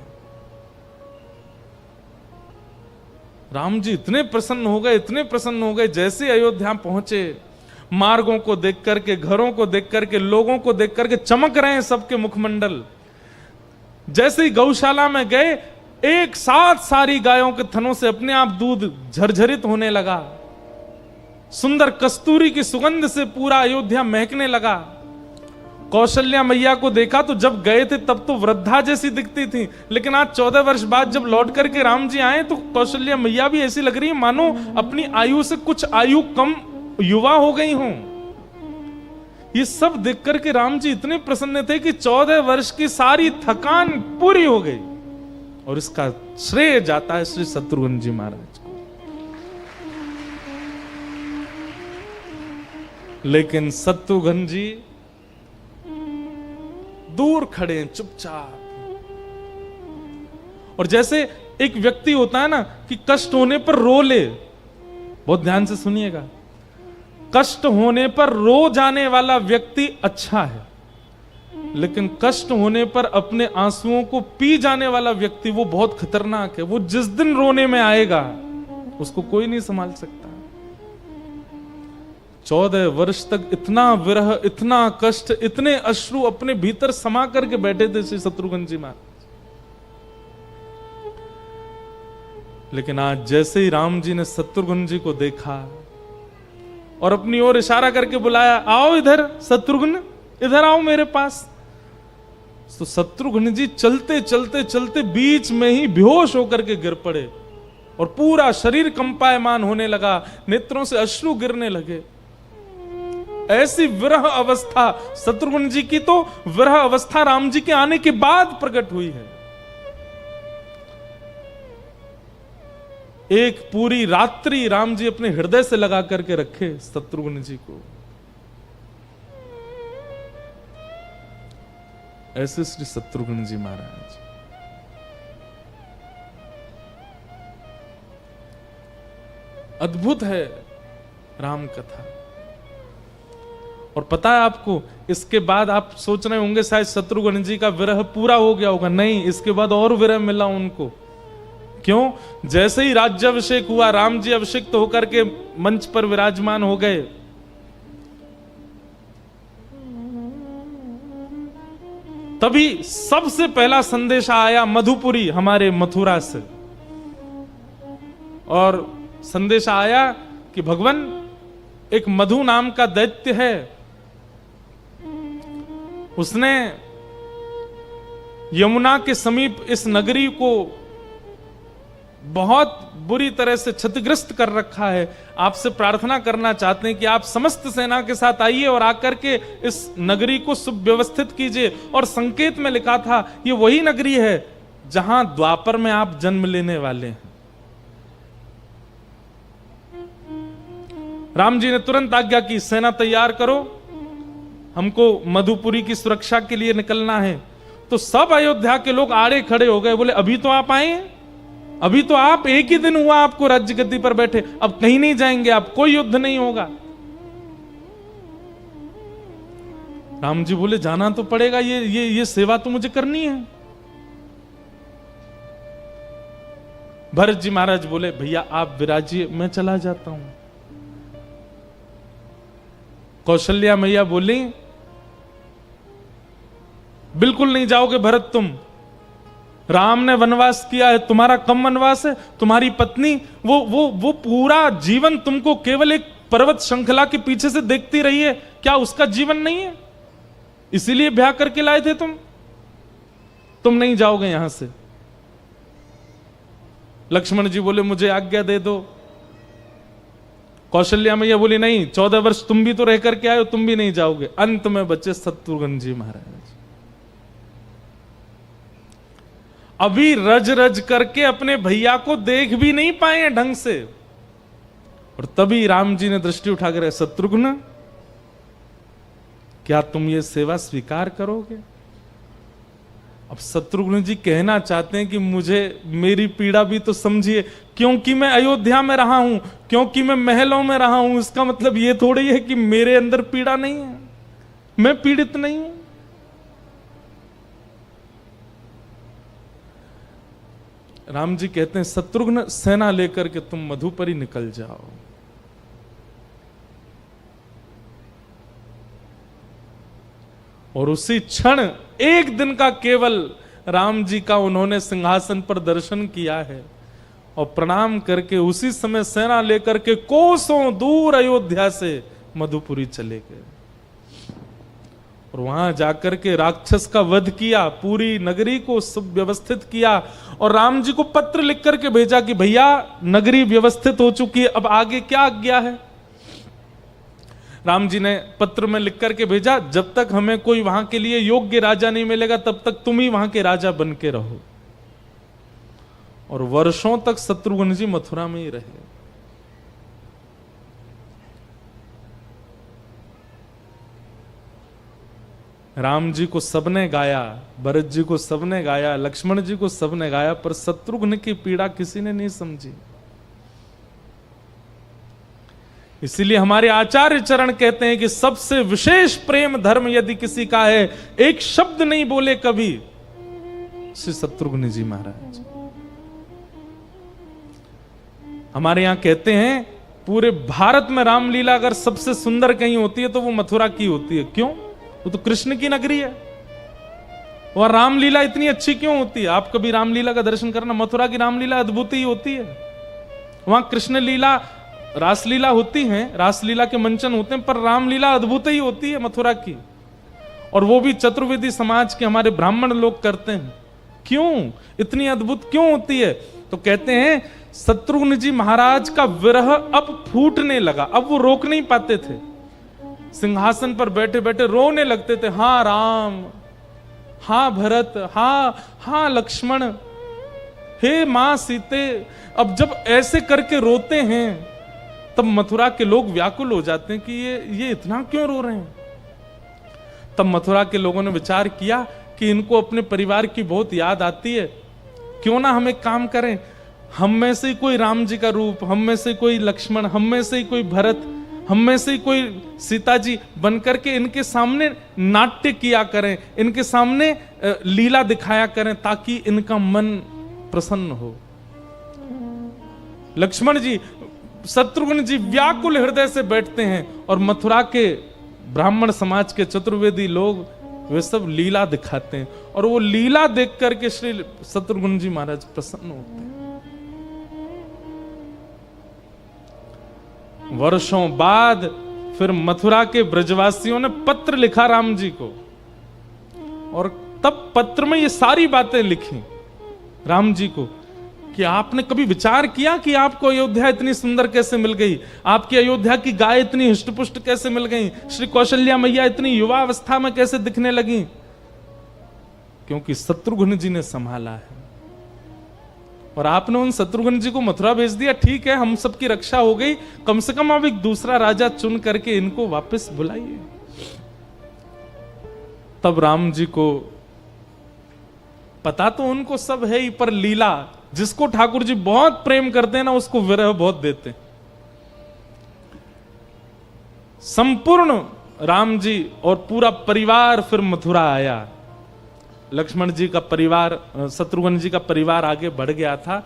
राम जी इतने प्रसन्न हो गए, इतने प्रसन्न हो गए, जैसे अयोध्या पहुंचे, मार्गों को देख करके, घरों को देख करके, लोगों को देख करके चमक रहे हैं सबके मुखमंडल। जैसे ही गौशाला में गए, एक साथ सारी गायों के थनों से अपने आप दूध झरझरित होने लगा। सुंदर कस्तूरी की सुगंध से पूरा अयोध्या महकने लगा। कौशल्या मैया को देखा तो जब गए थे तब तो वृद्धा जैसी दिखती थी, लेकिन आज 14 वर्ष बाद जब लौट करके राम जी आए तो कौशल्या मैया भी ऐसी लग रही है मानो अपनी आयु से कुछ आयु कम युवा हो गई हों। ये सब देख करके राम जी इतने प्रसन्न थे कि 14 वर्ष की सारी थकान पूरी हो गई, और इसका श्रेय जाता है श्री शत्रुघ्न जी महाराज को। लेकिन शत्रुघ्न जी दूर खड़े हैं चुपचाप, और जैसे एक व्यक्ति होता है ना कि कष्ट होने पर रो ले, बहुत ध्यान से सुनिएगा, कष्ट होने पर रो जाने वाला व्यक्ति अच्छा है, लेकिन कष्ट होने पर अपने आंसुओं को पी जाने वाला व्यक्ति वो बहुत खतरनाक है। वो जिस दिन रोने में आएगा उसको कोई नहीं संभाल सकता। 14 वर्ष तक इतना विरह, इतना कष्ट, इतने अश्रु अपने भीतर समा करके बैठे थे श्री शत्रुघ्न जी महाराज। लेकिन आज जैसे ही राम जी ने शत्रुघ्न जी को देखा और अपनी ओर इशारा करके बुलाया, आओ इधर शत्रुघ्न, इधर आओ मेरे पास, तो शत्रुघ्न जी चलते चलते चलते बीच में ही बेहोश होकर के गिर पड़े और पूरा शरीर कंपायमान होने लगा, नेत्रों से अश्रु गिरने लगे। ऐसी विरह अवस्था शत्रुघ्न जी की, तो विरह अवस्था राम जी के आने के बाद प्रकट हुई है। एक पूरी रात्रि राम जी अपने हृदय से लगा करके रखे शत्रुघ्न जी को। ऐसे श्री शत्रुघ्न जी महाराज। अद्भुत है राम कथा। और पता है आपको, इसके बाद आप सोच रहे होंगे शायद शत्रुघ्न जी का विरह पूरा हो गया होगा। नहीं, इसके बाद और विरह मिला उनको। क्यों? जैसे ही राज्याभिषेक हुआ, राम जी अभिषिक्त होकर के मंच पर विराजमान हो गए, तभी सबसे पहला संदेशा आया मधुपुरी, हमारे मथुरा से। और संदेशा आया कि भगवान, एक मधु नाम का दैत्य है, उसने यमुना के समीप इस नगरी को बहुत बुरी तरह से क्षतिग्रस्त कर रखा है। आपसे प्रार्थना करना चाहते हैं कि आप समस्त सेना के साथ आइए और आकर के इस नगरी को सुव्यवस्थित कीजिए। और संकेत में लिखा था ये वही नगरी है जहां द्वापर में आप जन्म लेने वाले हैं। राम जी ने तुरंत आज्ञा की, सेना तैयार करो, हमको मधुपुरी की सुरक्षा के लिए निकलना है। तो सब अयोध्या के लोग आड़े खड़े हो गए, बोले अभी तो आप आए, अभी तो आप, एक ही दिन हुआ आपको राज्य गद्दी पर बैठे, अब कहीं नहीं जाएंगे आप, कोई युद्ध नहीं होगा। राम जी बोले जाना तो पड़ेगा, ये सेवा तो मुझे करनी है। भरत जी महाराज बोले भैया आप विराजिए, मैं चला जाता हूं। कौशल्या मैया बोली बिल्कुल नहीं जाओगे भरत तुम, राम ने वनवास किया है, तुम्हारा कम वनवास है। तुम्हारी पत्नी वो पूरा जीवन तुमको केवल एक पर्वत श्रृंखला के पीछे से देखती रही है, क्या उसका जीवन नहीं है? इसीलिए ब्याह करके लाए थे तुम नहीं जाओगे यहां से। लक्ष्मण जी बोले मुझे आज्ञा दे दो। कौशल्या मैया बोली नहीं, 14 वर्ष तुम भी तो रह करके आए हो, तुम भी नहीं जाओगे। अंत में बचे शत्रुघ्न जी महाराज। अभी रज रज करके अपने भैया को देख भी नहीं पाए ढंग से, और तभी राम जी ने दृष्टि उठाकर, शत्रुघ्न क्या तुम ये सेवा स्वीकार करोगे? अब शत्रुघ्न जी कहना चाहते हैं कि मुझे, मेरी पीड़ा भी तो समझिए, क्योंकि मैं अयोध्या में रहा हूं, क्योंकि मैं महलों में रहा हूं, इसका मतलब ये थोड़ी है कि मेरे अंदर पीड़ा नहीं है, मैं पीड़ित नहीं हूं। राम जी कहते हैं शत्रुघ्न सेना लेकर के तुम मधुपरी निकल जाओ। और उसी क्षण, एक दिन का केवल राम जी का उन्होंने सिंहासन पर दर्शन किया है और प्रणाम करके उसी समय सेना लेकर के कोसों दूर अयोध्या से मधुपुरी चले गए। और वहां जाकर के राक्षस का वध किया, पूरी नगरी को सुव्यवस्थित किया और राम जी को पत्र लिख करके भेजा कि भैया नगरी व्यवस्थित हो चुकी है, अब आगे क्या आज्ञा है। राम जी ने पत्र में लिख करके भेजा, जब तक हमें कोई वहां के लिए योग्य राजा नहीं मिलेगा तब तक तुम ही वहां के राजा बन के रहो। और वर्षों तक शत्रुघ्न जी मथुरा में ही रहे। राम जी को सबने गाया, भरत जी को सबने गाया, लक्ष्मण जी को सबने गाया, पर शत्रुघ्न की पीड़ा किसी ने नहीं समझी। इसीलिए हमारे आचार्य चरण कहते हैं कि सबसे विशेष प्रेम धर्म यदि किसी का है, एक शब्द नहीं बोले कभी, श्री शत्रुघ्न जी महाराज। हमारे यहां कहते हैं पूरे भारत में रामलीला अगर सबसे सुंदर कहीं होती है तो वो मथुरा की होती है। क्यों? वो तो कृष्ण की नगरी है। और रामलीला इतनी अच्छी क्यों होती है? आप कभी रामलीला का दर्शन करना, मथुरा की रामलीला अद्भुत ही होती है। वहां कृष्ण लीला, रासलीला होती है, रासलीला के मंचन होते हैं, पर रामलीला अद्भुत ही होती है मथुरा की। और वो भी चतुर्वेदी समाज के हमारे ब्राह्मण लोग करते हैं। क्यों इतनी अद्भुत क्यों होती है? तो कहते हैं शत्रुघ्न जी महाराज का विरह अब फूटने लगा। अब वो रोक नहीं पाते थे, सिंहासन पर बैठे बैठे रोने लगते थे। हाँ राम, हाँ भरत, हाँ लक्ष्मण, हे मां सीते। अब जब ऐसे करके रोते हैं तब मथुरा के लोग व्याकुल हो जाते हैं कि ये इतना क्यों रो रहे हैं। तब मथुरा के लोगों ने विचार किया कि इनको अपने परिवार की बहुत याद आती है, क्यों ना हम एक काम करें, हम में से कोई राम जी का रूप, हम में से कोई लक्ष्मण, हम में से कोई भरत, हम में से कोई सीता जी बन करके इनके सामने नाट्य किया करें, इनके सामने लीला दिखाया करें ताकि इनका मन प्रसन्न हो। लक्ष्मण जी, शत्रुघ्न जी व्याकुल हृदय से बैठते हैं और मथुरा के ब्राह्मण समाज के चतुर्वेदी लोग वे सब लीला दिखाते हैं और वो लीला देख करके श्री शत्रुघ्न जी महाराज प्रसन्न होते हैं। वर्षों बाद फिर मथुरा के ब्रजवासियों ने पत्र लिखा राम जी को और तब पत्र में ये सारी बातें लिखी राम जी को कि आपने कभी विचार किया कि आपको अयोध्या इतनी सुंदर कैसे मिल गई, आपकी अयोध्या की गाय इतनी हृष्टपुष्ट कैसे मिल गई, श्री कौशल्या मैया इतनी युवा अवस्था में कैसे दिखने लगी? क्योंकि शत्रुघ्न जी ने संभाला है और आपने उन शत्रुघ्न जी को मथुरा भेज दिया। ठीक है, हम सबकी रक्षा हो गई, कम से कम अब एक दूसरा राजा चुन करके इनको वापस बुलाइए। तब राम जी को पता तो उनको सब है ही, पर लीला जिसको ठाकुर जी बहुत प्रेम करते हैं ना, उसको विरह बहुत देते हैं। संपूर्ण राम जी और पूरा परिवार फिर मथुरा आया। लक्ष्मण जी का परिवार, शत्रुघ्न जी का परिवार आगे बढ़ गया था,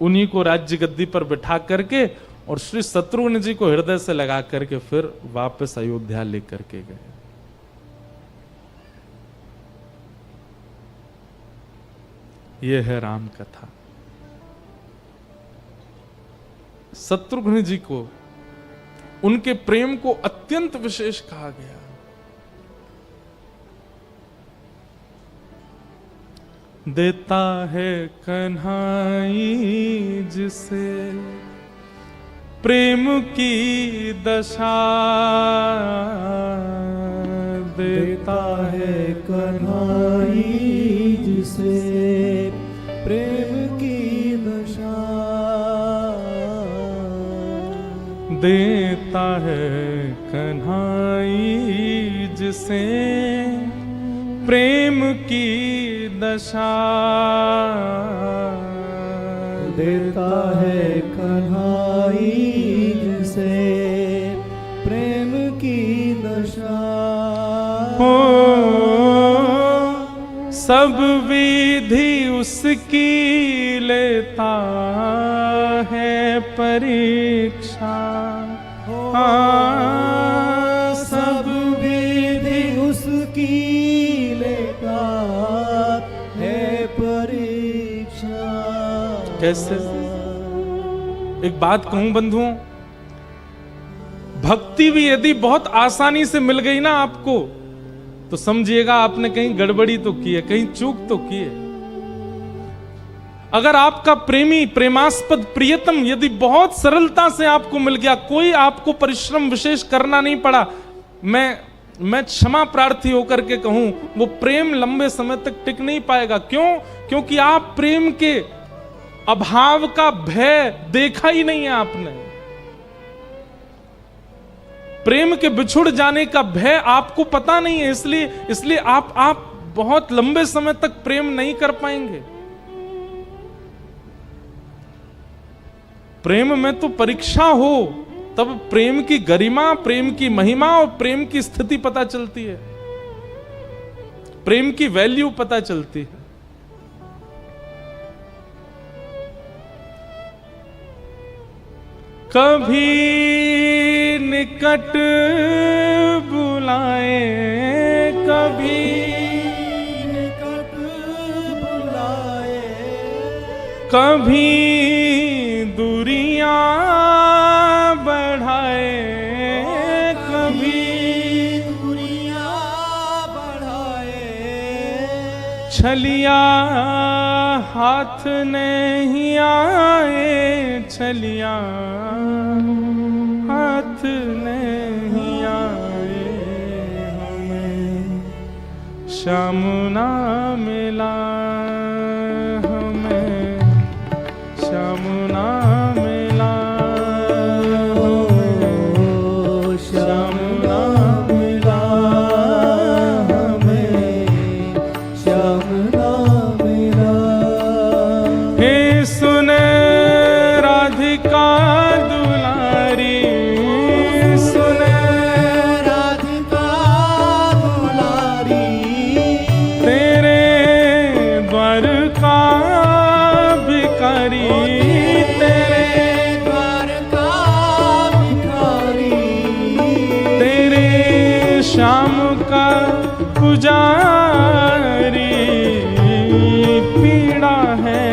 उन्हीं को राज्य गद्दी पर बिठा करके और श्री शत्रुघ्न जी को हृदय से लगा करके फिर वापस अयोध्या लेकर के गए। यह है राम कथा। शत्रुघ्न जी को, उनके प्रेम को अत्यंत विशेष कहा गया। देता है कन्हाई जिसे प्रेम की दशा, देता है कन्हाई जिसे प्रेम की दशा, देता है कन्हाई जिसे प्रेम की दशा, देता है कन्हाई जिसे प्रेम की दशा। हो सब विधि उसकी लेता है परीक्षा, सब विधि उसकी लेता है परीक्षा। कैसे? एक बात कहूं बंधुओं, भक्ति भी यदि बहुत आसानी से मिल गई ना आपको, तो समझिएगा आपने कहीं गड़बड़ी तो की है, कहीं चूक तो की है। अगर आपका प्रेमी, प्रेमास्पद प्रियतम यदि बहुत सरलता से आपको मिल गया, कोई आपको परिश्रम विशेष करना नहीं पड़ा, मैं क्षमा प्रार्थी होकर के कहूं, वो प्रेम लंबे समय तक टिक नहीं पाएगा। क्यों? क्योंकि आप प्रेम के अभाव का भय देखा ही नहीं है आपने। प्रेम के बिछुड़ जाने का भय आपको पता नहीं है, इसलिए आप बहुत लंबे समय तक प्रेम नहीं कर पाएंगे। प्रेम में तो परीक्षा हो तब प्रेम की गरिमा, प्रेम की महिमा और प्रेम की स्थिति पता चलती है, प्रेम की वैल्यू पता चलती है। कभी निकट बुलाए, कभी निकट बुलाए, कभी दूरियां बढ़ाए, कभी दूरियां बढ़ाए, छलिया हाथ नहीं आए, छलिया हाथ नहीं आए, हमें श्याम ना मिला, हमें श्याम ना मिला, ओ श्याम ना मिला, हमें श्याम ना मिला। हे सुने राधिका दुलारी, सुने राधिका दुलारी, तेरे द्वार का भिखारी, तेरे द्वार का भिखारी, तेरे श्याम का पुजारी, पीड़ा है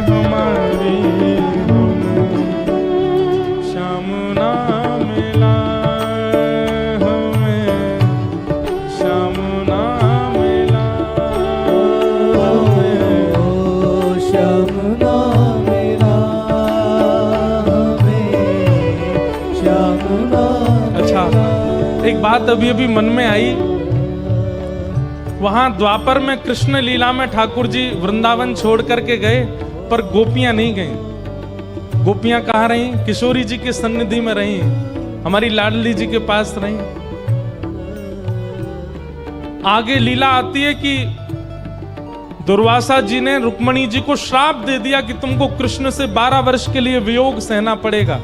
हमारी, श्याम ना मिला, हमें श्याम ना मिला, हमें ओ श्याम ना मिला, हमें श्याम ना अच्छा, एक बात अभी अभी मन में आई। वहां द्वापर में कृष्ण लीला में ठाकुर जी वृंदावन छोड़ करके गए, पर गोपियां नहीं गईं। गोपियां कहाँ रहीं? किशोरी जी के सन्निधि में रहीं, हमारी लाडली जी के पास रहीं। आगे लीला आती है कि दुर्वासा जी ने रुक्मणी जी को श्राप दे दिया कि तुमको कृष्ण से 12 वर्ष के लिए वियोग सहना पड़ेगा।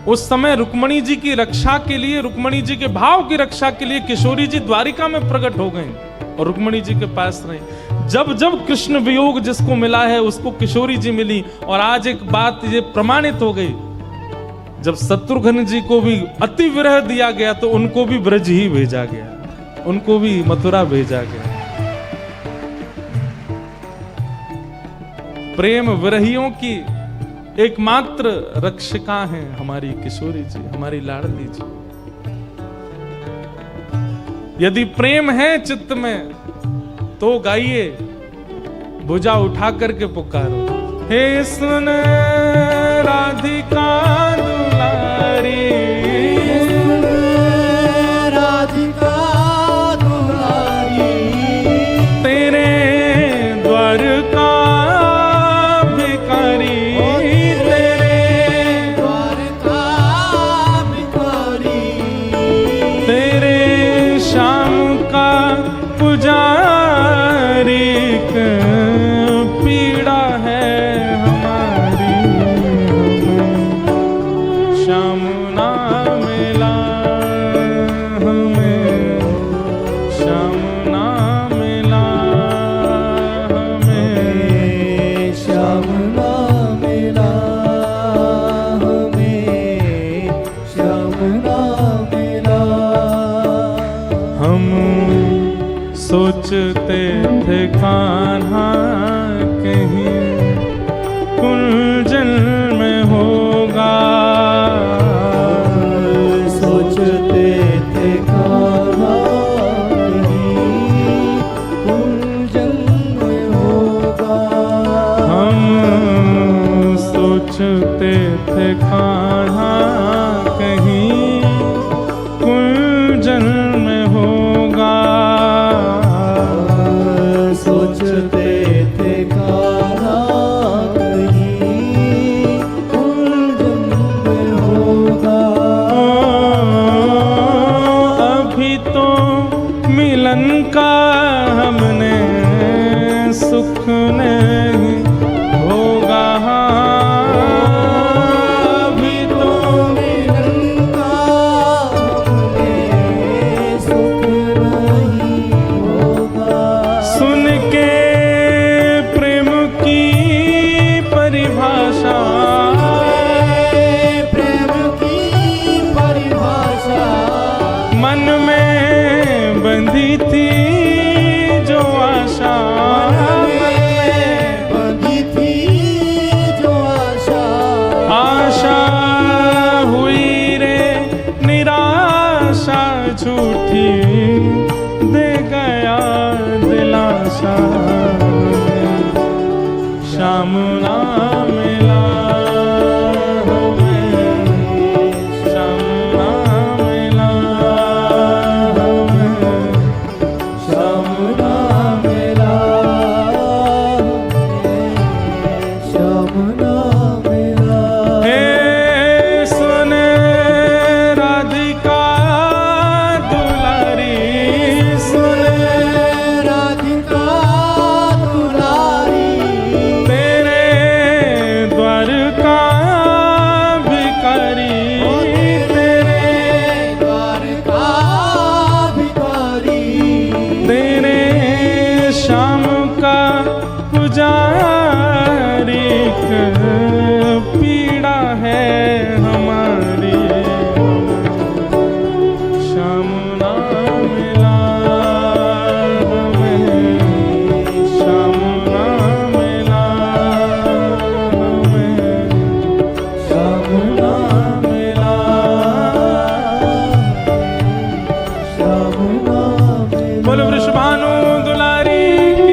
उस समय रुक्मणी जी की रक्षा के लिए, रुक्मणी जी के भाव की रक्षा के लिए किशोरी जी द्वारिका में प्रकट हो गए और रुक्मणी जी के पास रहे। जब जब कृष्ण वियोग जिसको मिला है उसको किशोरी जी मिली। और आज एक बात ये प्रमाणित हो गई, जब शत्रुघ्न जी को भी अति विरह दिया गया तो उनको भी ब्रज ही भेजा गया, उनको भी मथुरा भेजा गया। प्रेम विरहियों की एकमात्र रक्षिका हैं हमारी किशोरी जी, हमारी लाडली जी। यदि प्रेम है चित्त में तो गाइए, भुजा उठा करके पुकारो, हे सुन राधिका दुलारी, राधिका दुलारी, तेरे द्वार का भिखारी, तेरे द्वार का भिखारी, तेरे श्याम का पुजारी, पीड़ा है हमारी, श्याम ना मिला, हमें श्याम ना मिला, हमें श्याम ना मिला, हमें श्याम ना मिला। हम सोचते थे कान्हा कहीं कुंजन में होगा, सोचते थे कहाँ कहीं अभी तो मिलन का हमने सुख नहीं होगा। अभी तो मिलन का हमें सुख नहीं होगा। सुन के प्रेम की परिभाषा, प्रेम की परिभाषा मन में बंधी थी जो आशा, बंधी थी जो आशा, आशा हुई रे निराशा, झूठी दे गया दिलासा। श्याम ना मिला हमें, श्याम ना मिला हमें, श्याम ना मिला, श्याम ना मिला। हे सुन राधिका दुलारी, सुन राधिका दुलारी, तेरे द्वार का भिखारी, तेरे द्वार का भिखारी, तेरे श्याम का पुजारी, पीड़ा है हमारी। श्याम ना मिला हमें, श्याम ना मिला हमें, श्याम ना मिला, श्याम ना मिला। बोलो वृषभानु दुलारी की।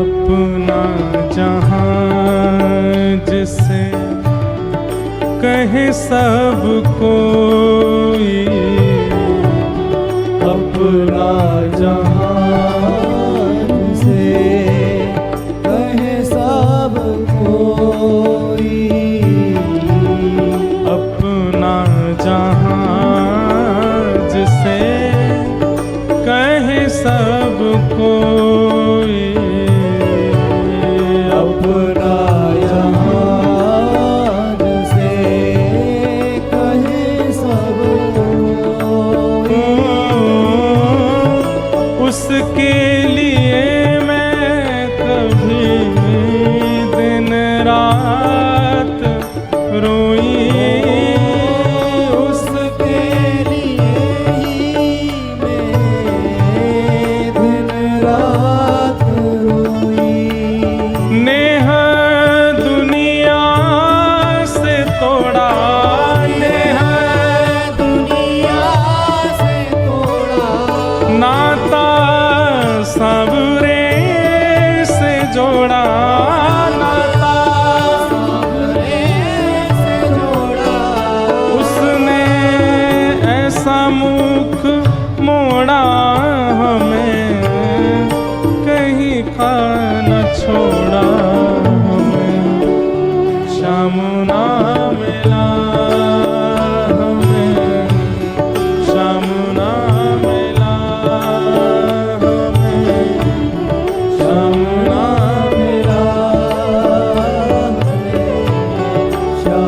अपना जहां जिसे कहे सब कोई, अपना जहां से कहे सब कोई, अपना जहां जिसे कहे सब कोई, अपना जहां से कहे सब कोई, उसके लिए मैं कभी दिन रात रोई, उसके लिए ही मैं दिन रात रोई। नेह दुनिया से तोड़ा, नेह दुनिया से तोड़ा, नाता सबरे से जोड़ा, नाता सबरे से जोड़ा,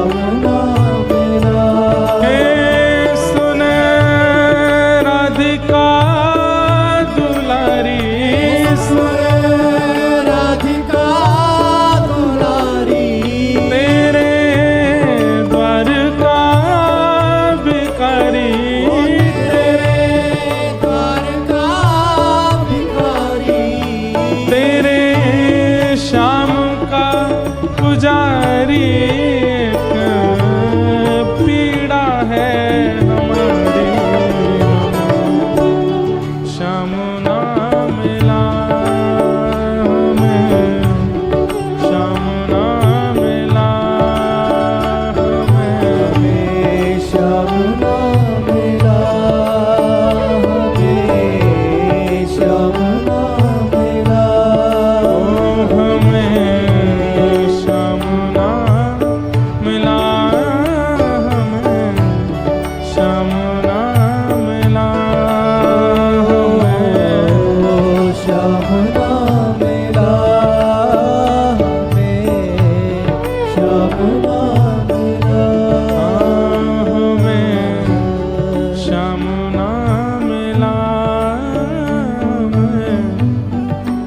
श्याम नाम लाए। हे सुन राधिका दुलारी, सुन राधिका दुलारी, तेरे द्वार का भिखारी, तेरे द्वार का भिखारी, तेरे श्याम का पुजारी, एक पीड़ा है हमारी, श्याम ना मिला हमें, श्याम ना मिला हमें, श्याम नाम लाए। श्याम नाम लाए। हमें श्याम ना मिला हमें, श्याम ना मिला हमें, श्याम नाम लाए। श्याम नाम लाए। हमें श्याम ना मिला हमें,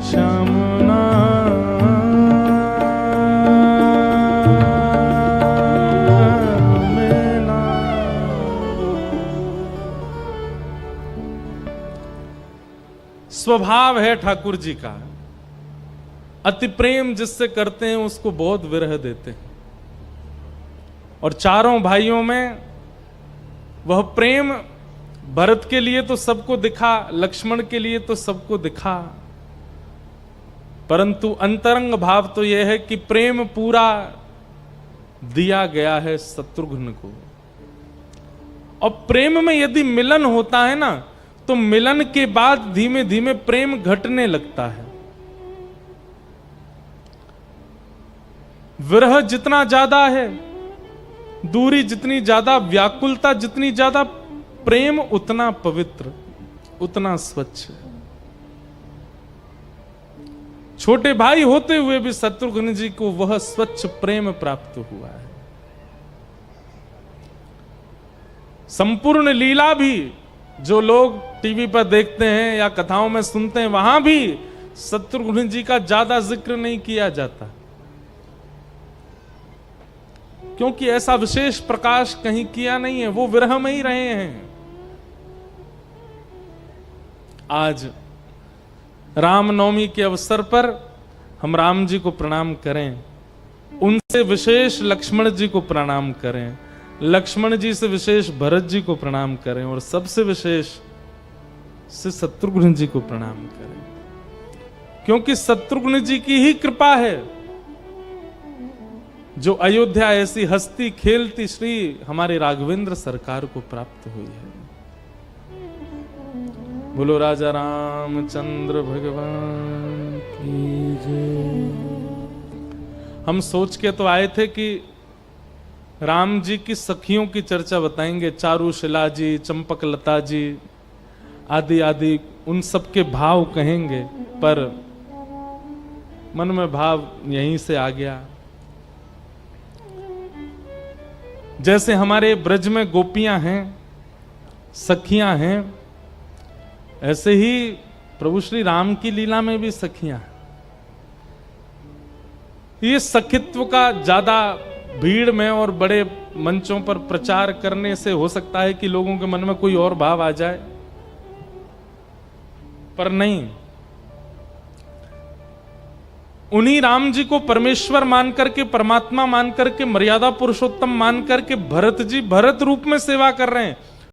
श्याम ना मिला। स्वभाव है ठाकुर जी का, अति प्रेम जिससे करते हैं उसको बहुत विरह देते हैं, और चारों भाइयों में वह प्रेम भरत के लिए तो सबको दिखा, लक्ष्मण के लिए तो सबको दिखा, परंतु अंतरंग भाव तो यह है कि प्रेम पूरा दिया गया है शत्रुघ्न को। और प्रेम में यदि मिलन होता है ना, तो मिलन के बाद धीमे धीमे प्रेम घटने लगता है। विरह जितना ज्यादा है, दूरी जितनी ज्यादा, व्याकुलता जितनी ज्यादा, प्रेम उतना पवित्र, उतना स्वच्छ है। छोटे भाई होते हुए भी शत्रुघ्न जी को वह स्वच्छ प्रेम प्राप्त हुआ है। संपूर्ण लीला भी जो लोग टीवी पर देखते हैं या कथाओं में सुनते हैं, वहां भी शत्रुघ्न जी का ज्यादा जिक्र नहीं किया जाता, क्योंकि ऐसा विशेष प्रकाश कहीं किया नहीं है, वो विरह में ही रहे हैं। आज रामनवमी के अवसर पर हम राम जी को प्रणाम करें, उनसे विशेष लक्ष्मण जी को प्रणाम करें, लक्ष्मण जी से विशेष भरत जी को प्रणाम करें, और सबसे विशेष से शत्रुघ्न जी को प्रणाम करें, क्योंकि शत्रुघ्न जी की ही कृपा है जो अयोध्या ऐसी हस्ती खेलती श्री हमारे राघवेंद्र सरकार को प्राप्त हुई है। बोलो राजा रामचंद्र भगवान की जय। हम सोच के तो आए थे कि राम जी की सखियों की चर्चा बताएंगे, चारुशिला जी, चंपकलता जी आदि आदि, उन सब के भाव कहेंगे, पर मन में भाव यहीं से आ गया। जैसे हमारे ब्रज में गोपियां हैं, सखियां हैं, ऐसे ही प्रभु श्री राम की लीला में भी सखियां हैं। ये सखित्व का ज्यादा भीड़ में और बड़े मंचों पर प्रचार करने से हो सकता है कि लोगों के मन में कोई और भाव आ जाए, पर नहीं। उन्हीं राम जी को परमेश्वर मान करके, परमात्मा मान करके, मर्यादा पुरुषोत्तम मान करके भरत जी भरत रूप में सेवा कर रहे हैं।